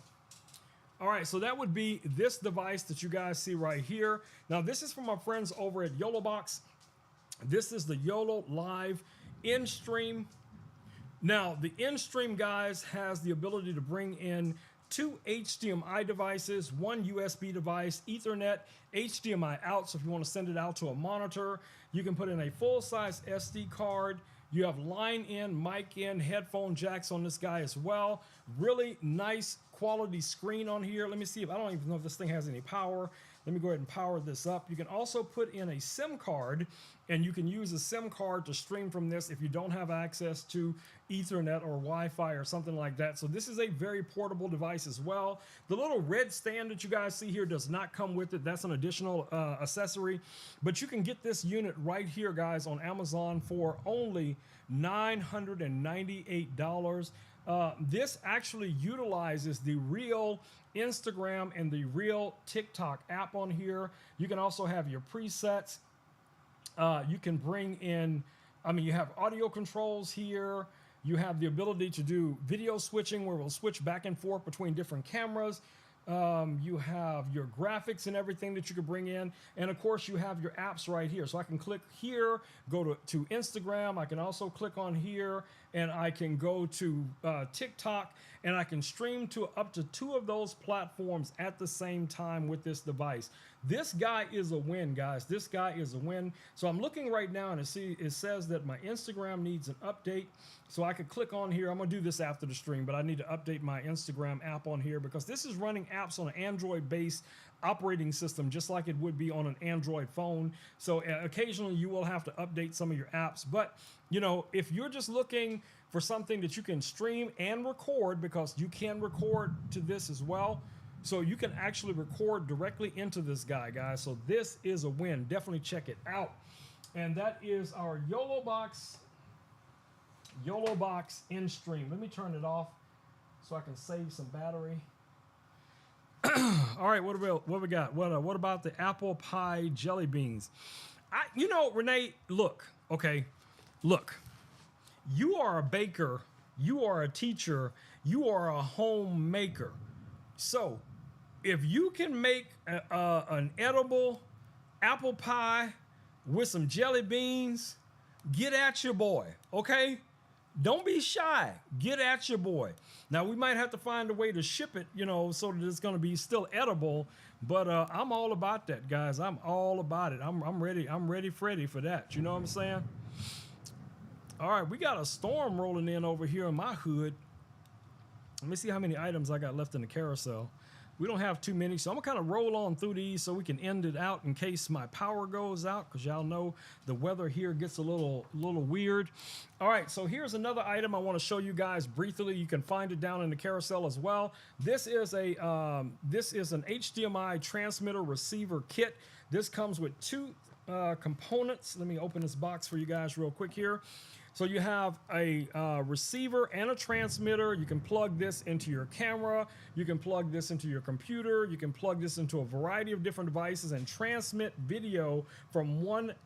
All right, so that would be this device that you guys see right here. Now, this is from our friends over at YOLObox. This is the YOLO Live in-stream. Now, the in-stream, guys, has the ability to bring in 2 HDMI devices, 1 USB device, Ethernet, HDMI out. So if you want to send it out to a monitor, you can put in a full-size SD card. You have line in, mic in, headphone jacks on this guy as well. Really nice quality screen on here. Let me see if, I don't even know if this thing has any power. Let me go ahead and power this up. You can also put in a SIM card, and you can use a SIM card to stream from this if you don't have access to Ethernet or Wi-Fi or something like that. So this is a very portable device as well. The little red stand that you guys see here does not come with it. That's an additional accessory. But you can get this unit right here, guys, on Amazon for only $998. This actually utilizes the real Instagram and the real TikTok app on here. You can also have your presets. You can bring in, you have audio controls here. You have the ability to do video switching where we'll switch back and forth between different cameras. You have your graphics and everything that you can bring in. And of course you have your apps right here. So I can click here, go to Instagram. I can also click on here and I can go to TikTok, and I can stream to up to 2 of those platforms at the same time with this device. This guy is a win, guys. This guy is a win. So I'm looking right now and it says that my Instagram needs an update. So I could click on here. I'm gonna do this after the stream, but I need to update my Instagram app on here because this is running apps on an Android-based operating system, just like it would be on an Android phone. So occasionally you will have to update some of your apps. But you know, if you're just looking for something that you can stream and record, because you can record to this as well, so you can actually record directly into this guy, guys. So this is a win. Definitely check it out. And that is our YOLObox in stream. Let me turn it off so I can save some battery. All right, what we got? What about the apple pie jelly beans? You know, Renee, look, okay, look. You are a baker, you are a teacher, you are a homemaker. So if you can make an edible apple pie with some jelly beans, get at your boy, okay? Don't be shy. Get at your boy. Now, we might have to find a way to ship it, you know, so that it's going to be still edible. But I'm all about that, guys. I'm all about it. I'm ready, Freddy, for that. You know what I'm saying? All right, we got a storm rolling in over here in my hood. Let me see how many items I got left in the carousel. We don't have too many, so I'm gonna kind of roll on through these so we can end it out in case my power goes out, because y'all know the weather here gets a little weird. All right, so here's another item I want to show you guys briefly. You can find it down in the carousel as well. This is an HDMI transmitter receiver kit. This comes with 2 components. Let me open this box for you guys real quick here. So you have a receiver and a transmitter. You can plug this into your camera. You can plug this into your computer. You can plug this into a variety of different devices and transmit video from one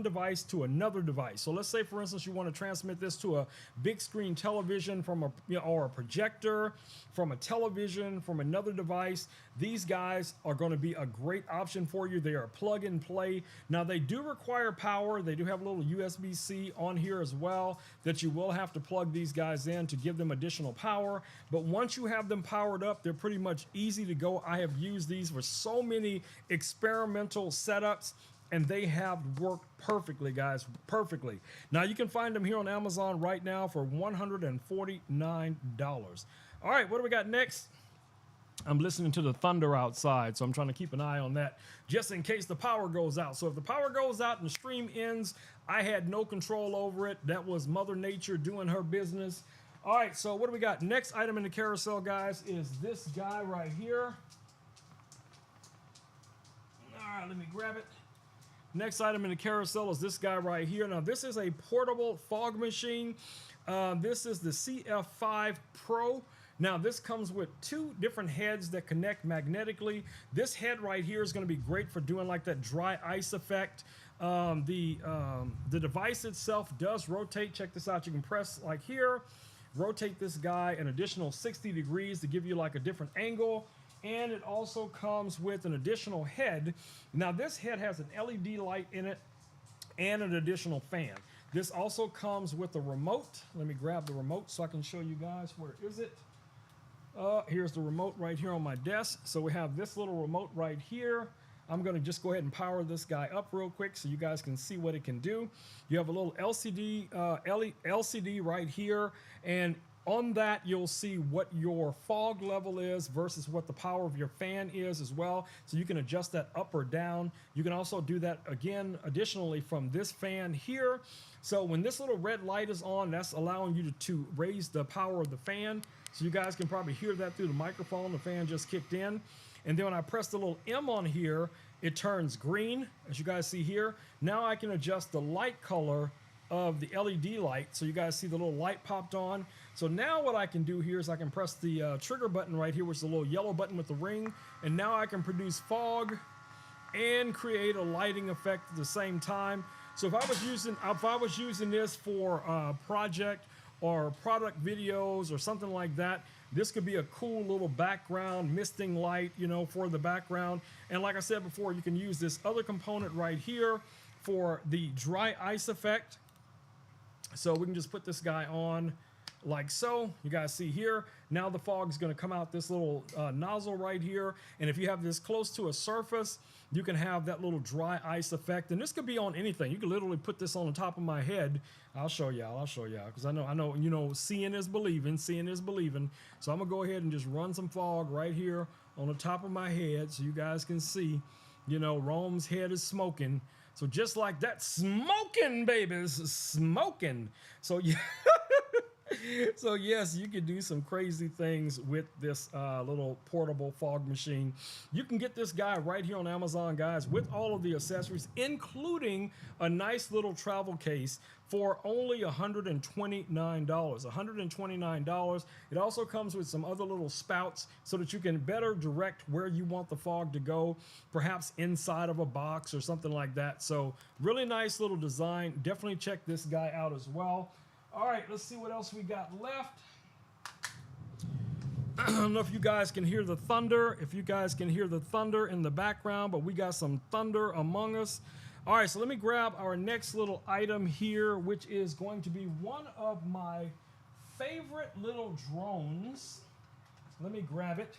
device to another device. So let's say, for instance, you want to transmit this to a big screen television from or a projector, from a television, from another device. These guys are going to be a great option for you. They are plug and play. Now, they do require power. They do have a little USB-C on here as well that you will have to plug these guys in to give them additional power. But once you have them powered up, they're pretty much easy to go. I have used these for so many experimental setups, and they have worked perfectly, guys, perfectly. Now, you can find them here on Amazon right now for $149. All right, what do we got next? I'm listening to the thunder outside, so I'm trying to keep an eye on that just in case the power goes out. So if the power goes out and the stream ends, I had no control over it. That was Mother Nature doing her business. All right, so what do we got? Next item in the carousel, guys, is this guy right here. All right, let me grab it. Next item in the carousel is this guy right here. Now, this is a portable fog machine. This is the CF5 Pro. Now this comes with 2 different heads that connect magnetically. This head right here is going to be great for doing like that dry ice effect. The device itself does rotate. Check this out. You can press like here, rotate this guy an additional 60 degrees to give you like a different angle. And it also comes with an additional head. Now this head has an LED light in it and an additional fan. This also comes with a remote. Let me grab the remote so I can show you guys. Where is it? Here's the remote right here on my desk. So we have this little remote right here. I'm going to just go ahead and power this guy up real quick so you guys can see what it can do. You have a little LCD right here, and on that you'll see what your fog level is versus what the power of your fan is as well. So you can adjust that up or down. You can also do that again additionally from this fan here. So when this little red light is on, that's allowing you to raise the power of the fan. So you guys can probably hear that through the microphone. The fan just kicked in. And then when I press the little M on here, it turns green, as you guys see here. Now I can adjust the light color of the LED light. So you guys see the little light popped on. So now what I can do here is I can press the trigger button right here, which is the little yellow button with the ring. And now I can produce fog and create a lighting effect at the same time. So if I was using this for project or product videos or something like that, this could be a cool little background misting light, you know, for the background. And like I said before, you can use this other component right here for the dry ice effect. So we can just put this guy on like so. You guys see here, now the fog is going to come out this little nozzle right here. And if you have this close to a surface, you can have that little dry ice effect. And this could be on anything. You can literally put this on the top of my head. I'll show y'all, because I know, you know, seeing is believing, So I'm gonna go ahead and just run some fog right here on the top of my head so you guys can see, you know, Rome's head is smoking. So just like that, smoking, babies, smoking. So yeah. So yes, you can do some crazy things with this little portable fog machine. You can get this guy right here on Amazon, guys, with all of the accessories, including a nice little travel case for only $129. $129. It also comes with some other little spouts so that you can better direct where you want the fog to go, perhaps inside of a box or something like that. So really nice little design. Definitely check this guy out as well. All right, let's see what else we got left. I don't know if you guys can hear the thunder, in the background, but we got some thunder among us. All right, so let me grab our next little item here, which is going to be one of my favorite little drones. Let me grab it.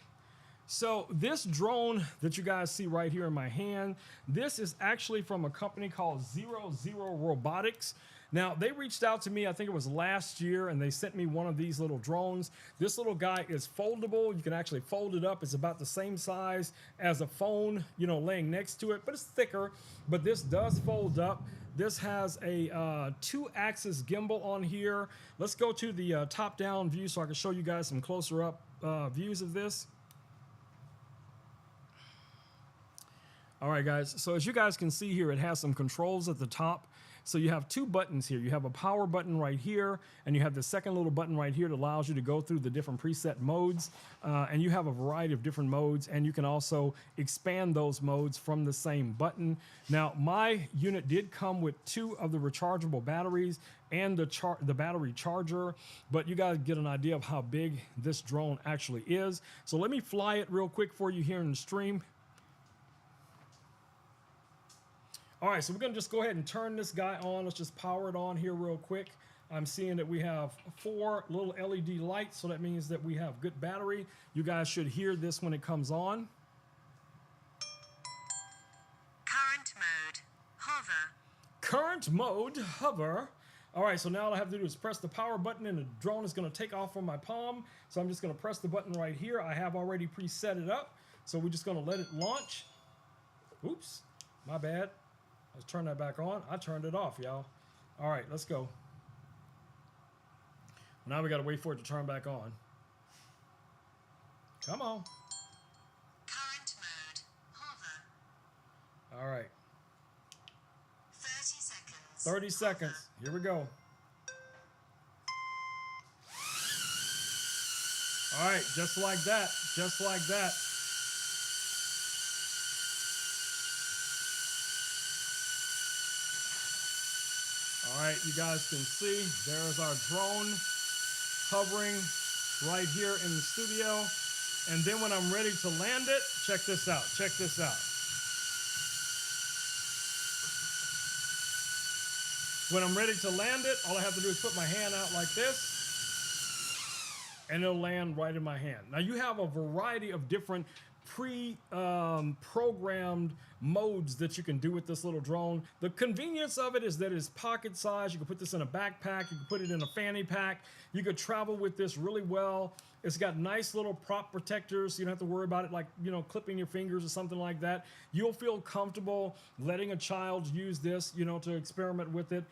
So this drone that you guys see right here in my hand, this is actually from a company called 00 Robotics. Now, they reached out to me, I think it was last year, and they sent me one of these little drones. This little guy is foldable. You can actually fold it up. It's about the same size as a phone, you know, laying next to it, but it's thicker. But this does fold up. This has a 2-axis gimbal on here. Let's go to the top-down view so I can show you guys some closer up views of this. All right, guys. So as you guys can see here, it has some controls at the top. So you have 2 buttons here. You have a power button right here, and you have the second little button right here that allows you to go through the different preset modes. And you have a variety of different modes, and you can also expand those modes from the same button. Now, my unit did come with 2 of the rechargeable batteries and the battery charger, but you guys get an idea of how big this drone actually is. So let me fly it real quick for you here in the stream. All right, so we're gonna just go ahead and turn this guy on. Let's just power it on here real quick. I'm seeing that we have 4 little LED lights, so that means that we have good battery. You guys should hear this when it comes on. Current mode, hover. Current mode, hover. All right, so now all I have to do is press the power button and the drone is gonna take off from my palm. So I'm just gonna press the button right here. I have already preset it up. So we're just gonna let it launch. Oops, my bad. Let's turn that back on. I turned it off, y'all. All right, let's go. Now we got to wait for it to turn back on. Come on. Current mode, hover. All right. 30 seconds. 30 seconds. Here we go. All right, just like that, just like that. All right, you guys can see there's our drone hovering right here in the studio. And then when I'm ready to land it, check this out, check this out. When I'm ready to land it, all I have to do is put my hand out like this, and it'll land right in my hand. Now you have a variety of different pre-programmed modes that you can do with this little drone. The convenience of it is that it's pocket size. You can put this in a backpack. You can put it in a fanny pack. You could travel with this really well. It's got nice little prop protectors, so you don't have to worry about it like, you know, clipping your fingers or something like that. You'll feel comfortable letting a child use this, you know, to experiment with it.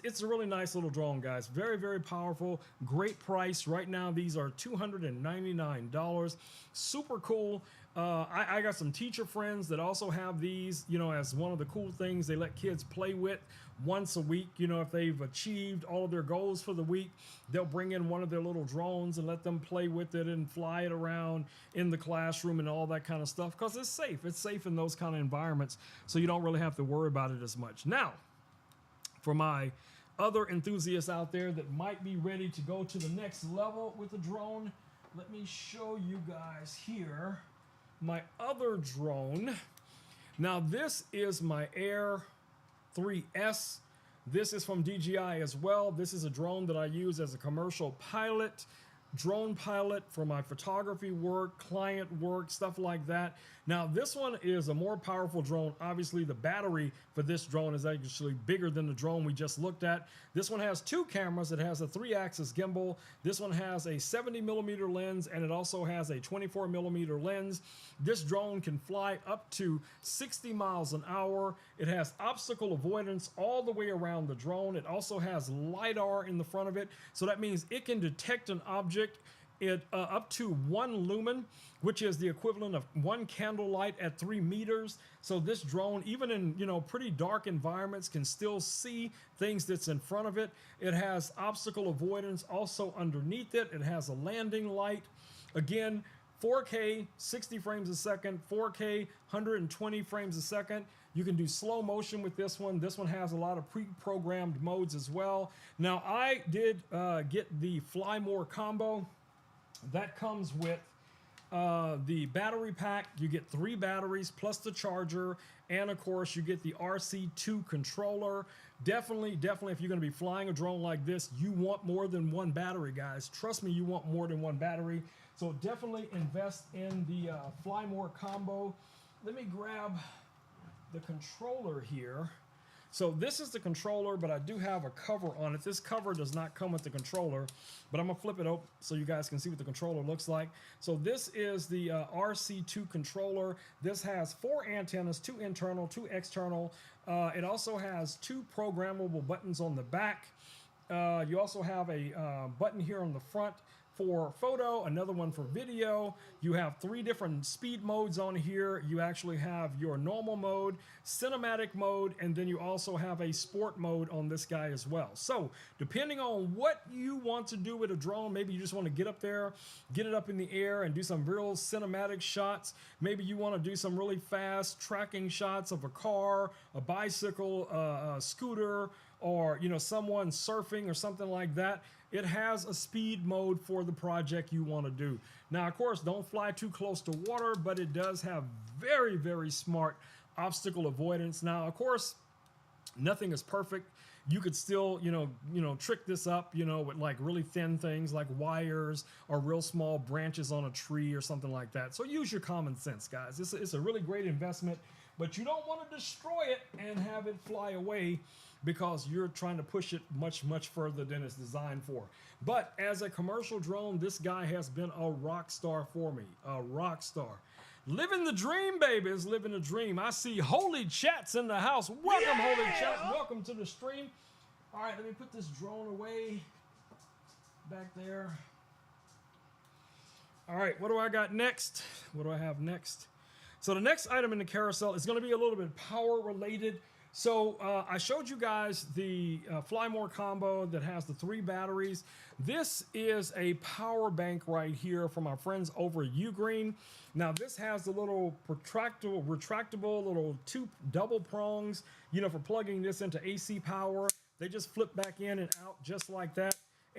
It's a really nice little drone, guys. Very, very powerful. Great price. Right now, these are $299. Super cool. I got some teacher friends that also have these, you know, as one of the cool things they let kids play with once a week. You know, if they've achieved all of their goals for the week, they'll bring in one of their little drones and let them play with it and fly it around in the classroom and all that kind of stuff, because it's safe. It's safe in those kind of environments, so you don't really have to worry about it as much. Now, for my other enthusiasts out there that might be ready to go to the next level with the drone, let me show you guys here my other drone. Now this is my Air 3S. This is from DJI as well. This is a drone that I use as a commercial pilot, drone pilot for my photography work, client work, stuff like that. Now this one is a more powerful drone. Obviously the battery for this drone is actually bigger than the drone we just looked at. This one has two cameras. It has a 3-axis gimbal. This one has a 70mm lens, and it also has a 24mm lens. This drone can fly up to 60 miles an hour. It has obstacle avoidance all the way around the drone. It also has LiDAR in the front of it, so that means it can detect an object up to 1 lumen, which is the equivalent of 1 candle light at 3 meters. So this drone, even in, you know, pretty dark environments, can still see things that's in front of it. It has obstacle avoidance also underneath it. It has a landing light. Again, 4K 60 frames a second, 4K 120 frames a second. You can do slow motion with this one. This one has a lot of pre-programmed modes as well. Now I did get the Fly More combo. That comes with the battery pack. You get 3 batteries plus the charger, and of course you get the RC2 controller. Definitely if you're going to be flying a drone like this, you want more than 1 battery, guys. Trust me, you want more than 1 battery. So definitely invest in the Fly More combo. Let me grab the controller here. So this is the controller, but I do have a cover on it. This cover does not come with the controller, but I'm gonna flip it open so you guys can see what the controller looks like. So this is the RC2 controller. This has 4 antennas, 2 internal, 2 external. It also has 2 programmable buttons on the back. You also have a button here on the front for photo, another one for video. You have 3 different speed modes on here. You actually have your normal mode, cinematic mode, and then you also have a sport mode on this guy as well. So depending on what you want to do with a drone, maybe you just want to get up there, get it up in the air and do some real cinematic shots. Maybe you want to do some really fast tracking shots of a car, a bicycle, a scooter, or, you know, someone surfing or something like that. It has a speed mode for the project you want to do. Now, of course, don't fly too close to water, but it does have very, very smart obstacle avoidance. Now, of course, nothing is perfect. You could still, you know, trick this up, you know, with like really thin things like wires or real small branches on a tree or something like that. So use your common sense, guys. It's a really great investment, but you don't want to destroy it and have it fly away because you're trying to push it much, much further than it's designed for. But as a commercial drone, this guy has been a rock star for me, a rock star. Living the dream, babies, living the dream. I see Holy Chats in the house. Welcome, yeah! Holy Chats, welcome to the stream. All right, let me put this drone away back there. All right, what do I got next? What do I have next? So the next item in the carousel is going to be a little bit power related. So I showed you guys the Fly More combo that has the 3 batteries. This is a power bank right here from our friends over at Ugreen. Now this has the little retractable little 2 double prongs, you know, for plugging this into AC power. They just flip back in and out just like that.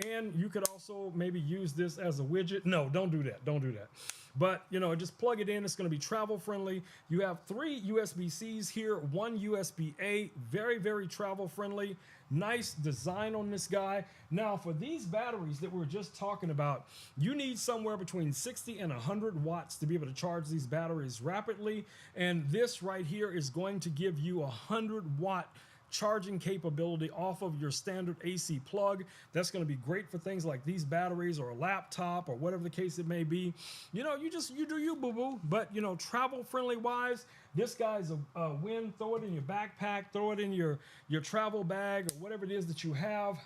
And you could also maybe use this as a widget. No, don't do that. Don't do that. But, you know, just plug it in. It's going to be travel friendly. You have 3 USB-Cs here, 1 USB-A. Very, very travel friendly. Nice design on this guy. Now, for these batteries that we were just talking about, you need somewhere between 60 and 100 watts to be able to charge these batteries rapidly. And this right here is going to give you 100-watt charging capability off of your standard AC plug. That's going to be great for things like these batteries or a laptop or whatever the case it may be. You know, you do you, boo-boo. But, you know, travel friendly wise, this guy's a win. Throw it in your backpack, throw it in your travel bag or whatever it is that you have.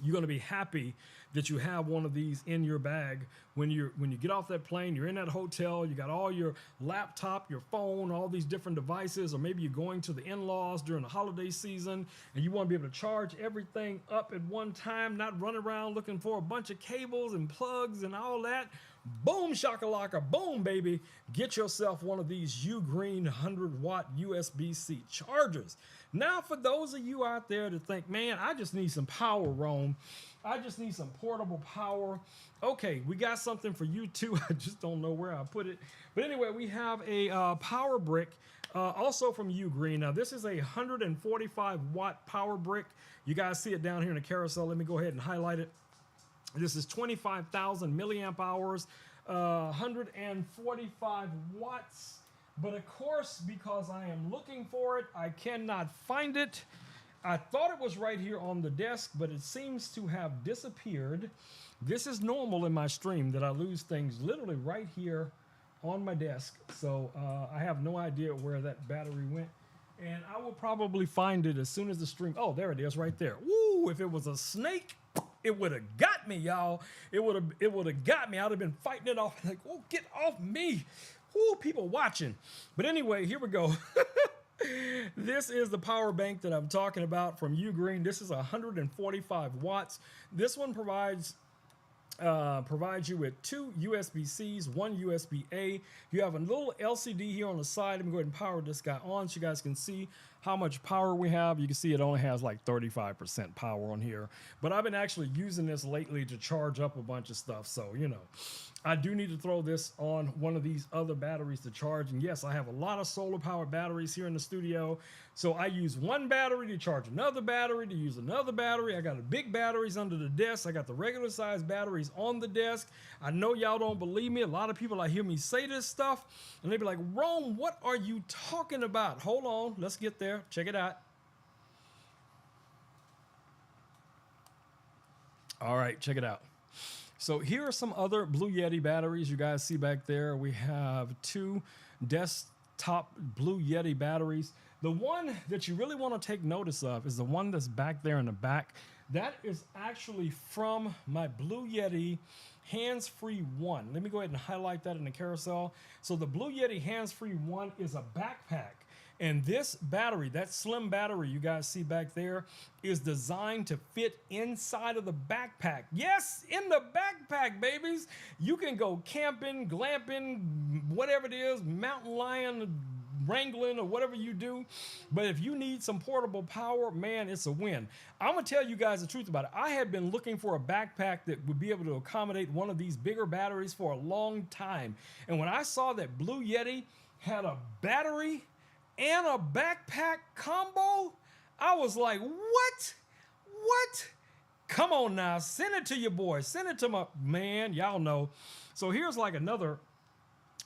You're going to be happy that you have one of these in your bag when you get off that plane. You're in that hotel, you got all your laptop, your phone, all these different devices, or maybe you're going to the in-laws during the holiday season and you want to be able to charge everything up at one time, not run around looking for a bunch of cables and plugs and all that. Boom shakalaka, boom baby, get yourself one of these Ugreen 100-watt USB-C chargers. Now for those of you out there that think, man, I just need some power, Rome, I just need some portable power. Okay, we got something for you too. I just don't know where I put it. But anyway, we have a power brick also from Ugreen. Now this is a 145-watt power brick. You guys see it down here in the carousel. Let me go ahead and highlight it. This is 25,000 milliamp hours, 145 watts. But of course, because I am looking for it, I cannot find it. I thought it was right here on the desk, but it seems to have disappeared. This is normal in my stream that I lose things literally right here on my desk. So I have no idea where that battery went. And I will probably find it as soon as the stream. Oh, there it is right there. Woo, if it was a snake, it would have got me, y'all. It would have got me. I'd have been fighting it off like, oh, get off me. Woo, people watching. But anyway, here we go. This is the power bank that I'm talking about from Ugreen. This is 145 watts. This one provides you with 2 USB-Cs, 1 USB-A. You have a little LCD here on the side. Let me go ahead and power this guy on so you guys can see how much power we have. You can see it only has like 35% power on here. But I've been actually using this lately to charge up a bunch of stuff. So, you know, I do need to throw this on one of these other batteries to charge. And yes, I have a lot of solar power batteries here in the studio. So I use one battery to charge another battery, to use another battery. I got the big batteries under the desk. I got the regular size batteries on the desk. I know y'all don't believe me. A lot of people, I hear me say this stuff and they be like, Rome, what are you talking about? Hold on, let's get there. Check it out. All right, check it out. So here are some other Blue Yeti batteries you guys see back there. We have 2 desktop Blue Yeti batteries. The one that you really want to take notice of is the one that's back there in the back. That is actually from my Blue Yeti Hands-Free 1. Let me go ahead and highlight that in the carousel. So the Blue Yeti Hands-Free 1 is a backpack. And this battery, that slim battery you guys see back there, is designed to fit inside of the backpack. Yes, in the backpack, babies. You can go camping, glamping, whatever it is, mountain lion, wrangling, or whatever you do. But if you need some portable power, man, it's a win. I'm going to tell you guys the truth about it. I had been looking for a backpack that would be able to accommodate one of these bigger batteries for a long time. And when I saw that Blue Yeti had a battery and a backpack combo, I was like, what? What? Come on now, send it to your boy. Send it to my man, y'all know. So here's like another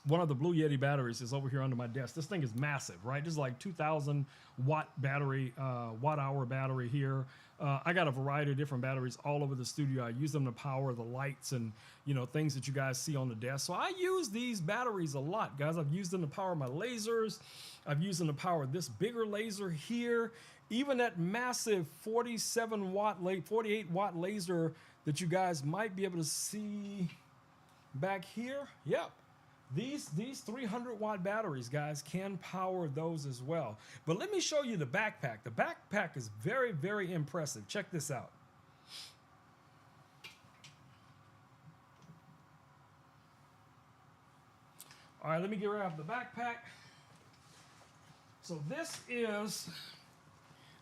one of the Blue Yeti batteries is over here under my desk. This thing is massive, right? This is like 2,000 watt battery, watt hour battery here. I got a variety of different batteries all over the studio. I use them to power the lights and, you know, things that you guys see on the desk. So I use these batteries a lot, guys. I've used them to power my lasers. I've used them to power this bigger laser here. Even that massive 48 watt laser that you guys might be able to see back here. Yep. These 300-watt batteries, guys, can power those as well. But let me show you the backpack. The backpack is very, very impressive. Check this out. All right, let me get rid of the backpack. So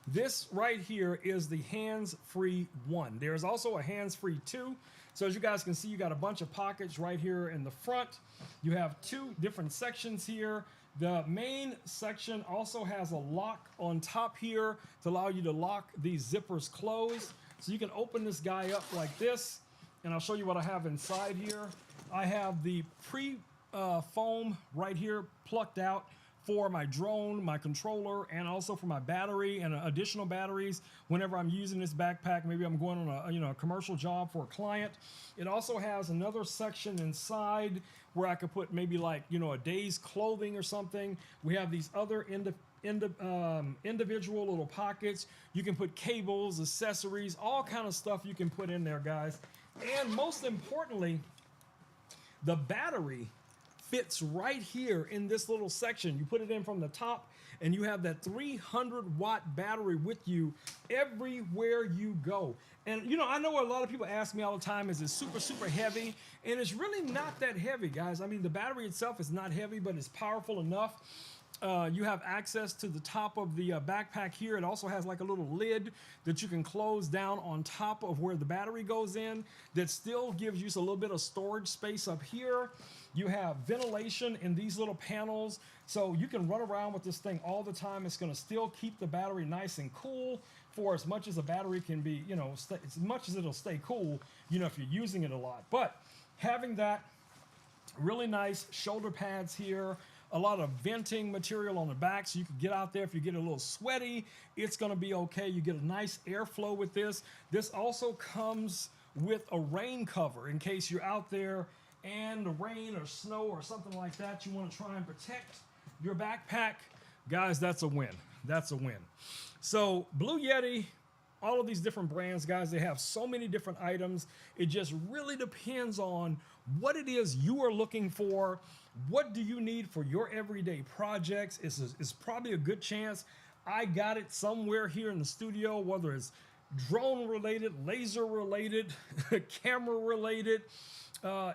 this right here is the hands-free one. There's also a hands-free 2. So as you guys can see, you got a bunch of pockets right here in the front. You have 2 different sections here. The main section also has a lock on top here to allow you to lock these zippers closed. So you can open this guy up like this, and I'll show you what I have inside here. I have the foam right here plucked out for my drone, my controller, and also for my battery and additional batteries whenever I'm using this backpack. Maybe I'm going on a commercial job for a client. It also has another section inside where I could put maybe like a day's clothing or something. We have these other individual little pockets. You can put cables, accessories, all kind of stuff you can put in there, guys. And most importantly, the battery fits right here in this little section. You put it in from the top and you have that 300-watt battery with you everywhere you go. And I know a lot of people ask me all the time, is it super, super heavy? And it's really not that heavy, guys. I mean, the battery itself is not heavy, but it's powerful enough. You have access to the top of the backpack here. It also has like a little lid that you can close down on top of where the battery goes in that still gives you a little bit of storage space up here. You have ventilation in these little panels, so you can run around with this thing all the time. It's going to still keep the battery nice and cool for as much as a battery can be, as much as it'll stay cool, if you're using it a lot. But having that really nice shoulder pads here, a lot of venting material on the back so you can get out there if you get a little sweaty, it's going to be okay. You get a nice airflow with this. This also comes with a rain cover in case you're out there and the rain or snow or something like that, you want to try and protect your backpack. Guys, that's a win. That's a win. So Blue Yeti, all of these different brands, guys, they have so many different items. It just really depends on what it is you are looking for. What do you need for your everyday projects? It's probably a good chance I got it somewhere here in the studio, whether it's drone related, laser related, camera related,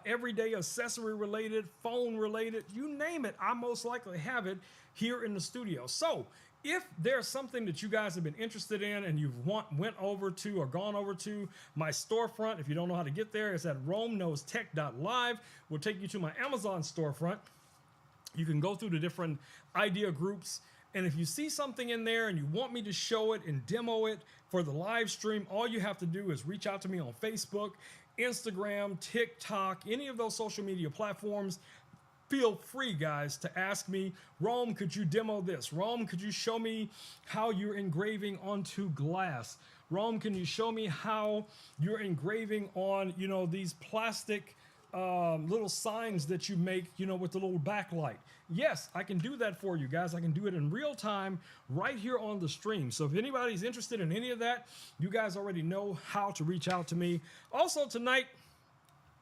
everyday accessory related, phone related, you name it, I most likely have it here in the studio. So if there's something that you guys have been interested in and you've went over to or gone over to my storefront, if you don't know how to get there, it's at romeknowstech.live. We'll take you to my Amazon storefront. You can go through the different idea groups, and if you see something in there and you want me to show it and demo it for the live stream, all you have to do is reach out to me on Facebook, Instagram, TikTok, any of those social media platforms. Feel free, guys, to ask me, Rome, could you demo this? Rome, could you show me how you're engraving onto glass? Rome, can you show me how you're engraving on, these plastic little signs that you make, with the little backlight? Yes, I can do that for you guys. I can do it in real time right here on the stream. So if anybody's interested in any of that, you guys already know how to reach out to me. Also tonight,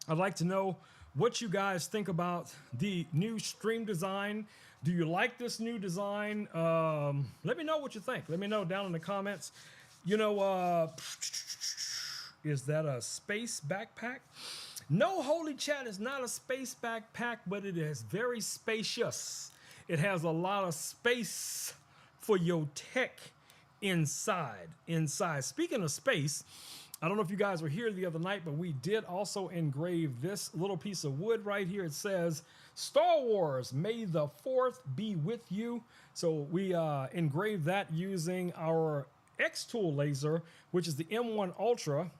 I'd like to know what you guys think about the new stream design. Do you like this new design? Let me know what you think. Let me know down in the comments. Is that a space backpack? No, Holy Chat is not a space backpack, but it is very spacious. It has a lot of space for your tech inside. Speaking of space, I don't know if you guys were here the other night, but we did also engrave this little piece of wood right here. It says, Star Wars, May the 4th be with you. So we engraved that using our X-Tool laser, which is the M1 Ultra.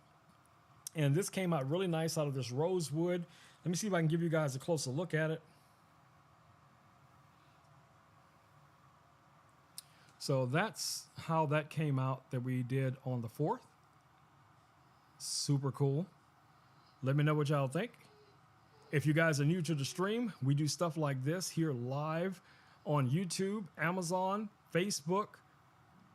And this came out really nice out of this rosewood. Let me see if I can give you guys a closer look at it. So that's how that came out that we did on the 4th. Super cool. Let me know what y'all think. If you guys are new to the stream, we do stuff like this here live on YouTube, Amazon, Facebook,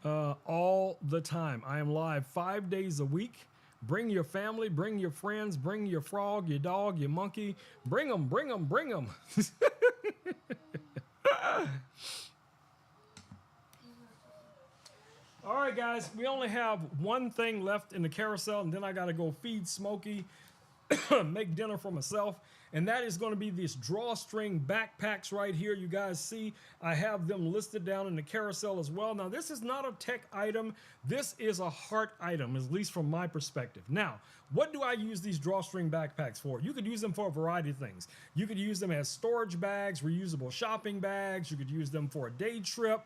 all the time. I am live 5 days a week Bring your family, bring your friends, bring your frog, your dog, your monkey. Bring them, bring them, bring them. All right, guys, we only have one thing left in the carousel, and then I got to go feed Smokey, make dinner for myself, and that is going to be these drawstring backpacks right here. You guys see I have them listed down in the carousel as well. Now, this is not a tech item. This is a heart item, at least from my perspective. Now, what do I use these drawstring backpacks for? You could use them for a variety of things. You could use them as storage bags, reusable shopping bags. You could use them for a day trip,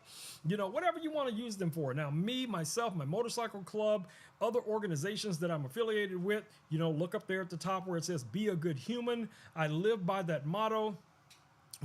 you know, whatever you want to use them for. Now, me, myself, my motorcycle club, other organizations that I'm affiliated with, you know, look up there at the top where it says, be a good human. I live by that motto.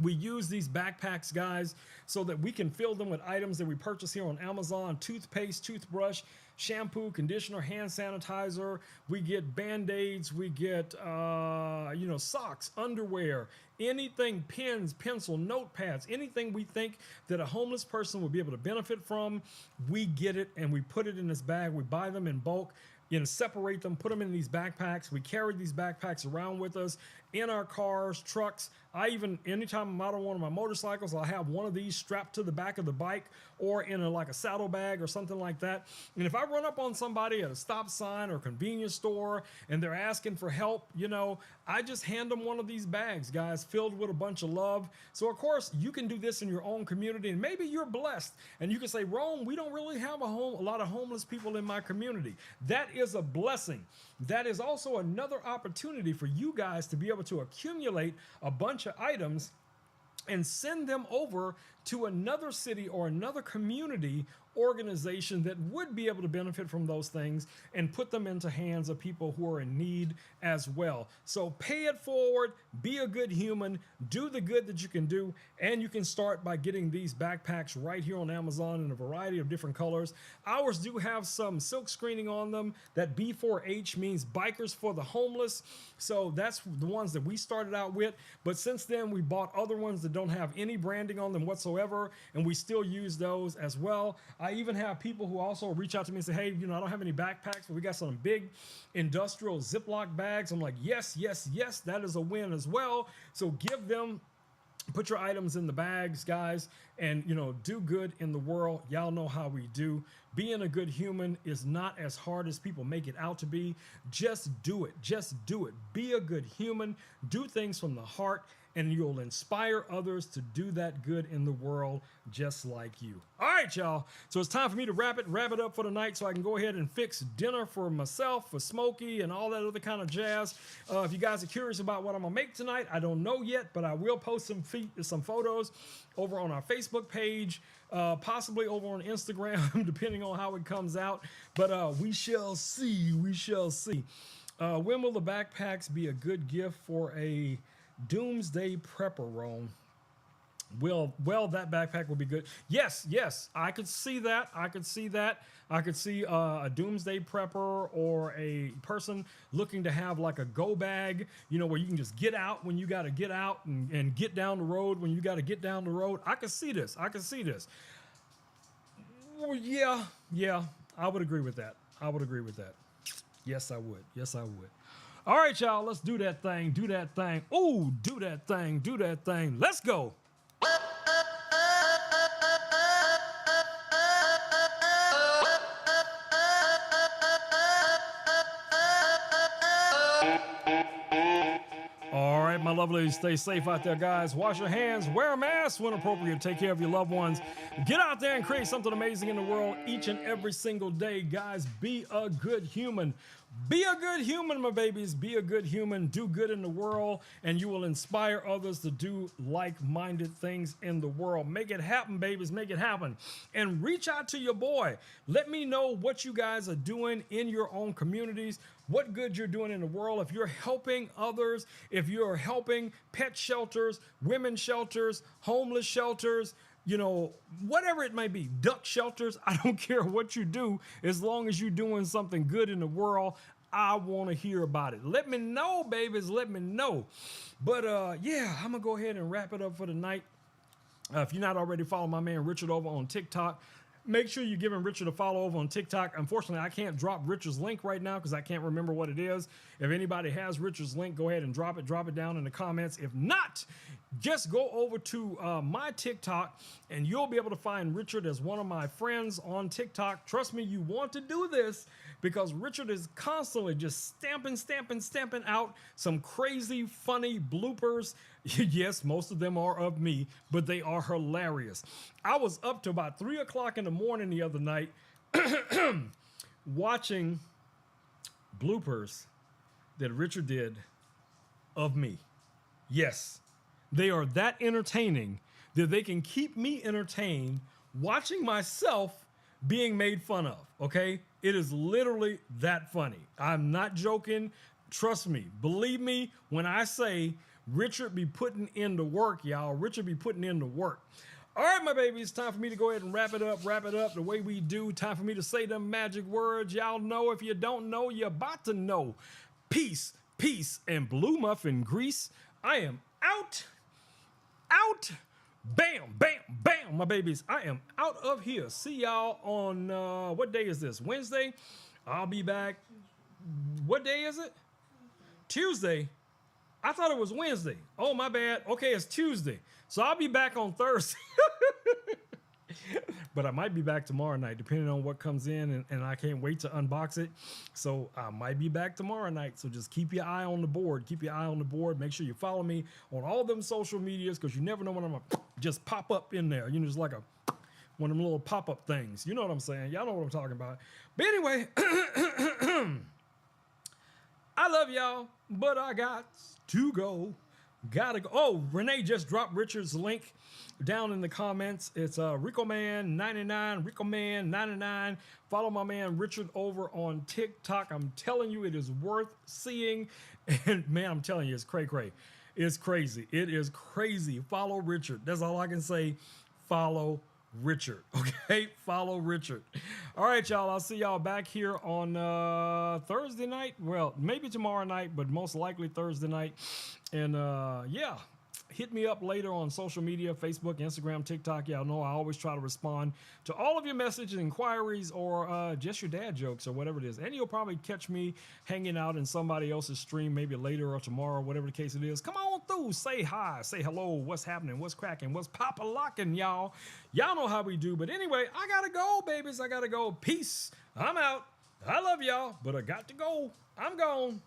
We use these backpacks, guys, so that we can fill them with items that we purchase here on Amazon: toothpaste, toothbrush, shampoo, conditioner, hand sanitizer. We get Band-Aids. We get, you know, socks, underwear, anything, pens, pencil, notepads, anything we think that a homeless person would be able to benefit from. We get it and we put it in this bag. We buy them in bulk. You know, separate them, put them in these backpacks. We carry these backpacks around with us in our cars, trucks. I even, anytime I'm out on one of my motorcycles, I'll have one of these strapped to the back of the bike or in like a saddle bag or something like that. And if I run up on somebody at a stop sign or convenience store and they're asking for help, you know, I just hand them one of these bags, guys, filled with a bunch of love. So, of course, you can do this in your own community, and maybe you're blessed and you can say, Rome, we don't really have a lot of homeless people in my community. That is a blessing. That is also another opportunity for you guys to be able to accumulate a bunch of items and send them over to another city or another community organization that would be able to benefit from those things and put them into hands of people who are in need as well. So pay it forward, be a good human, do the good that you can do, and you can start by getting these backpacks right here on Amazon in a variety of different colors. Ours do have some silk screening on them. That B4H means Bikers for the Homeless. So that's the ones that we started out with. But since then, we bought other ones that don't have any branding on them whatsoever, and we still use those as well. I even have people who also reach out to me and say, hey, you know, I don't have any backpacks, but we got some big industrial Ziploc bags. I'm like, yes, yes, yes, that is a win as well. So give them, put your items in the bags, guys, and, you know, do good in the world. Y'all know how we do. Being a good human is not as hard as people make it out to be. Just do it. Just do it. Be a good human. Do things from the heart, and you'll inspire others to do that good in the world just like you. All right, y'all. So it's time for me to wrap it up for the night so I can go ahead and fix dinner for myself, for Smokey, and all that other kind of jazz. If you guys are curious about what I'm going to make tonight, I don't know yet, but I will post some photos over on our Facebook page, possibly over on Instagram, depending on how it comes out. But we shall see. We shall see. When will the backpacks be a good gift for a doomsday prepper, Rome? Well, that backpack will be good. Yes, I could see that. I could see a doomsday prepper or a person looking to have like a go bag, you know, where you can just get out when you got to get out and get down the road when you got to get down the road. I could see this. Well, yeah, I would agree with that. Yes, I would. All right, y'all, let's do that thing. Ooh, do that thing. Let's go. All right, my lovelies, stay safe out there, guys. Wash your hands, wear a mask when appropriate, take care of your loved ones. Get out there and create something amazing in the world each and every single day, guys. Be a good human. Be a good human, my babies. Be a good human. Do good in the world, and you will inspire others to do like-minded things in the world. Make it happen, babies. Make it happen. And reach out to your boy. Let me know what you guys are doing in your own communities, what good you're doing in the world. If you're helping others, if you're helping pet shelters, women's shelters, homeless shelters, you know, whatever it may be, duck shelters, I don't care what you do, as long as you're doing something good in the world, I want to hear about it. Let me know, babies, let me know. But yeah, I'm going to go ahead and wrap it up for the night. If you're not already following my man Richard over on TikTok, Make sure you're giving Richard a follow over on TikTok. Unfortunately, I can't drop Richard's link right now because I can't remember what it is. If anybody has Richard's link, go ahead and drop it down in the comments. If not, just go over to my TikTok and you'll be able to find Richard as one of my friends on TikTok. Trust me, you want to do this because Richard is constantly just stamping out some crazy, funny bloopers. Yes, most of them are of me, but they are hilarious. I was up to about 3 o'clock in the morning the other night watching bloopers that Richard did of me. Yes, they are that entertaining that they can keep me entertained watching myself being made fun of, okay? It is literally that funny. I'm not joking. Trust me. Believe me when I say Richard be putting in the work, y'all. Richard be putting in the work. All right, my baby, it's time for me to go ahead and wrap it up the way we do. Time for me to say them magic words. Y'all know if you don't know, you're about to know. Peace, peace, and blue muffin grease. I am out. Bam, bam, bam, my babies. I am out of here. See y'all on, what day is this? Wednesday? I'll be back. What day is it? Tuesday. I thought it was Wednesday. Oh, my bad. Okay, it's Tuesday. So I'll be back on Thursday. But I might be back tomorrow night, depending on what comes in, and I can't wait to unbox it. So I might be back tomorrow night. So just keep your eye on the board. Keep your eye on the board. Make sure you follow me on all them social medias because you never know when I'm going to just pop up in there. You know, just like one of them little pop-up things. You know what I'm saying? Y'all know what I'm talking about. But anyway, I love y'all, but I got to go. Gotta go. Oh, Renee just dropped Richard's link down in the comments. It's RicoMan99, RicoMan99. Follow my man Richard over on TikTok. I'm telling you, it is worth seeing. And man, I'm telling you, it's cray-cray. It's crazy. It is crazy. Follow Richard. That's all I can say. Follow Richard. Okay? Follow Richard. All right, y'all. I'll see y'all back here on Thursday night. Well, maybe tomorrow night, but most likely Thursday night. And yeah, hit me up later on social media, Facebook, Instagram, TikTok. Y'all know I always try to respond to all of your messages, inquiries, or just your dad jokes or whatever it is. And you'll probably catch me hanging out in somebody else's stream maybe later or tomorrow, whatever the case it is. Come on through. Say hi. Say hello. What's happening? What's cracking? What's pop-a-locking, y'all? Y'all know how we do. But anyway, I got to go, babies. I got to go. Peace. I'm out. I love y'all, but I got to go. I'm gone.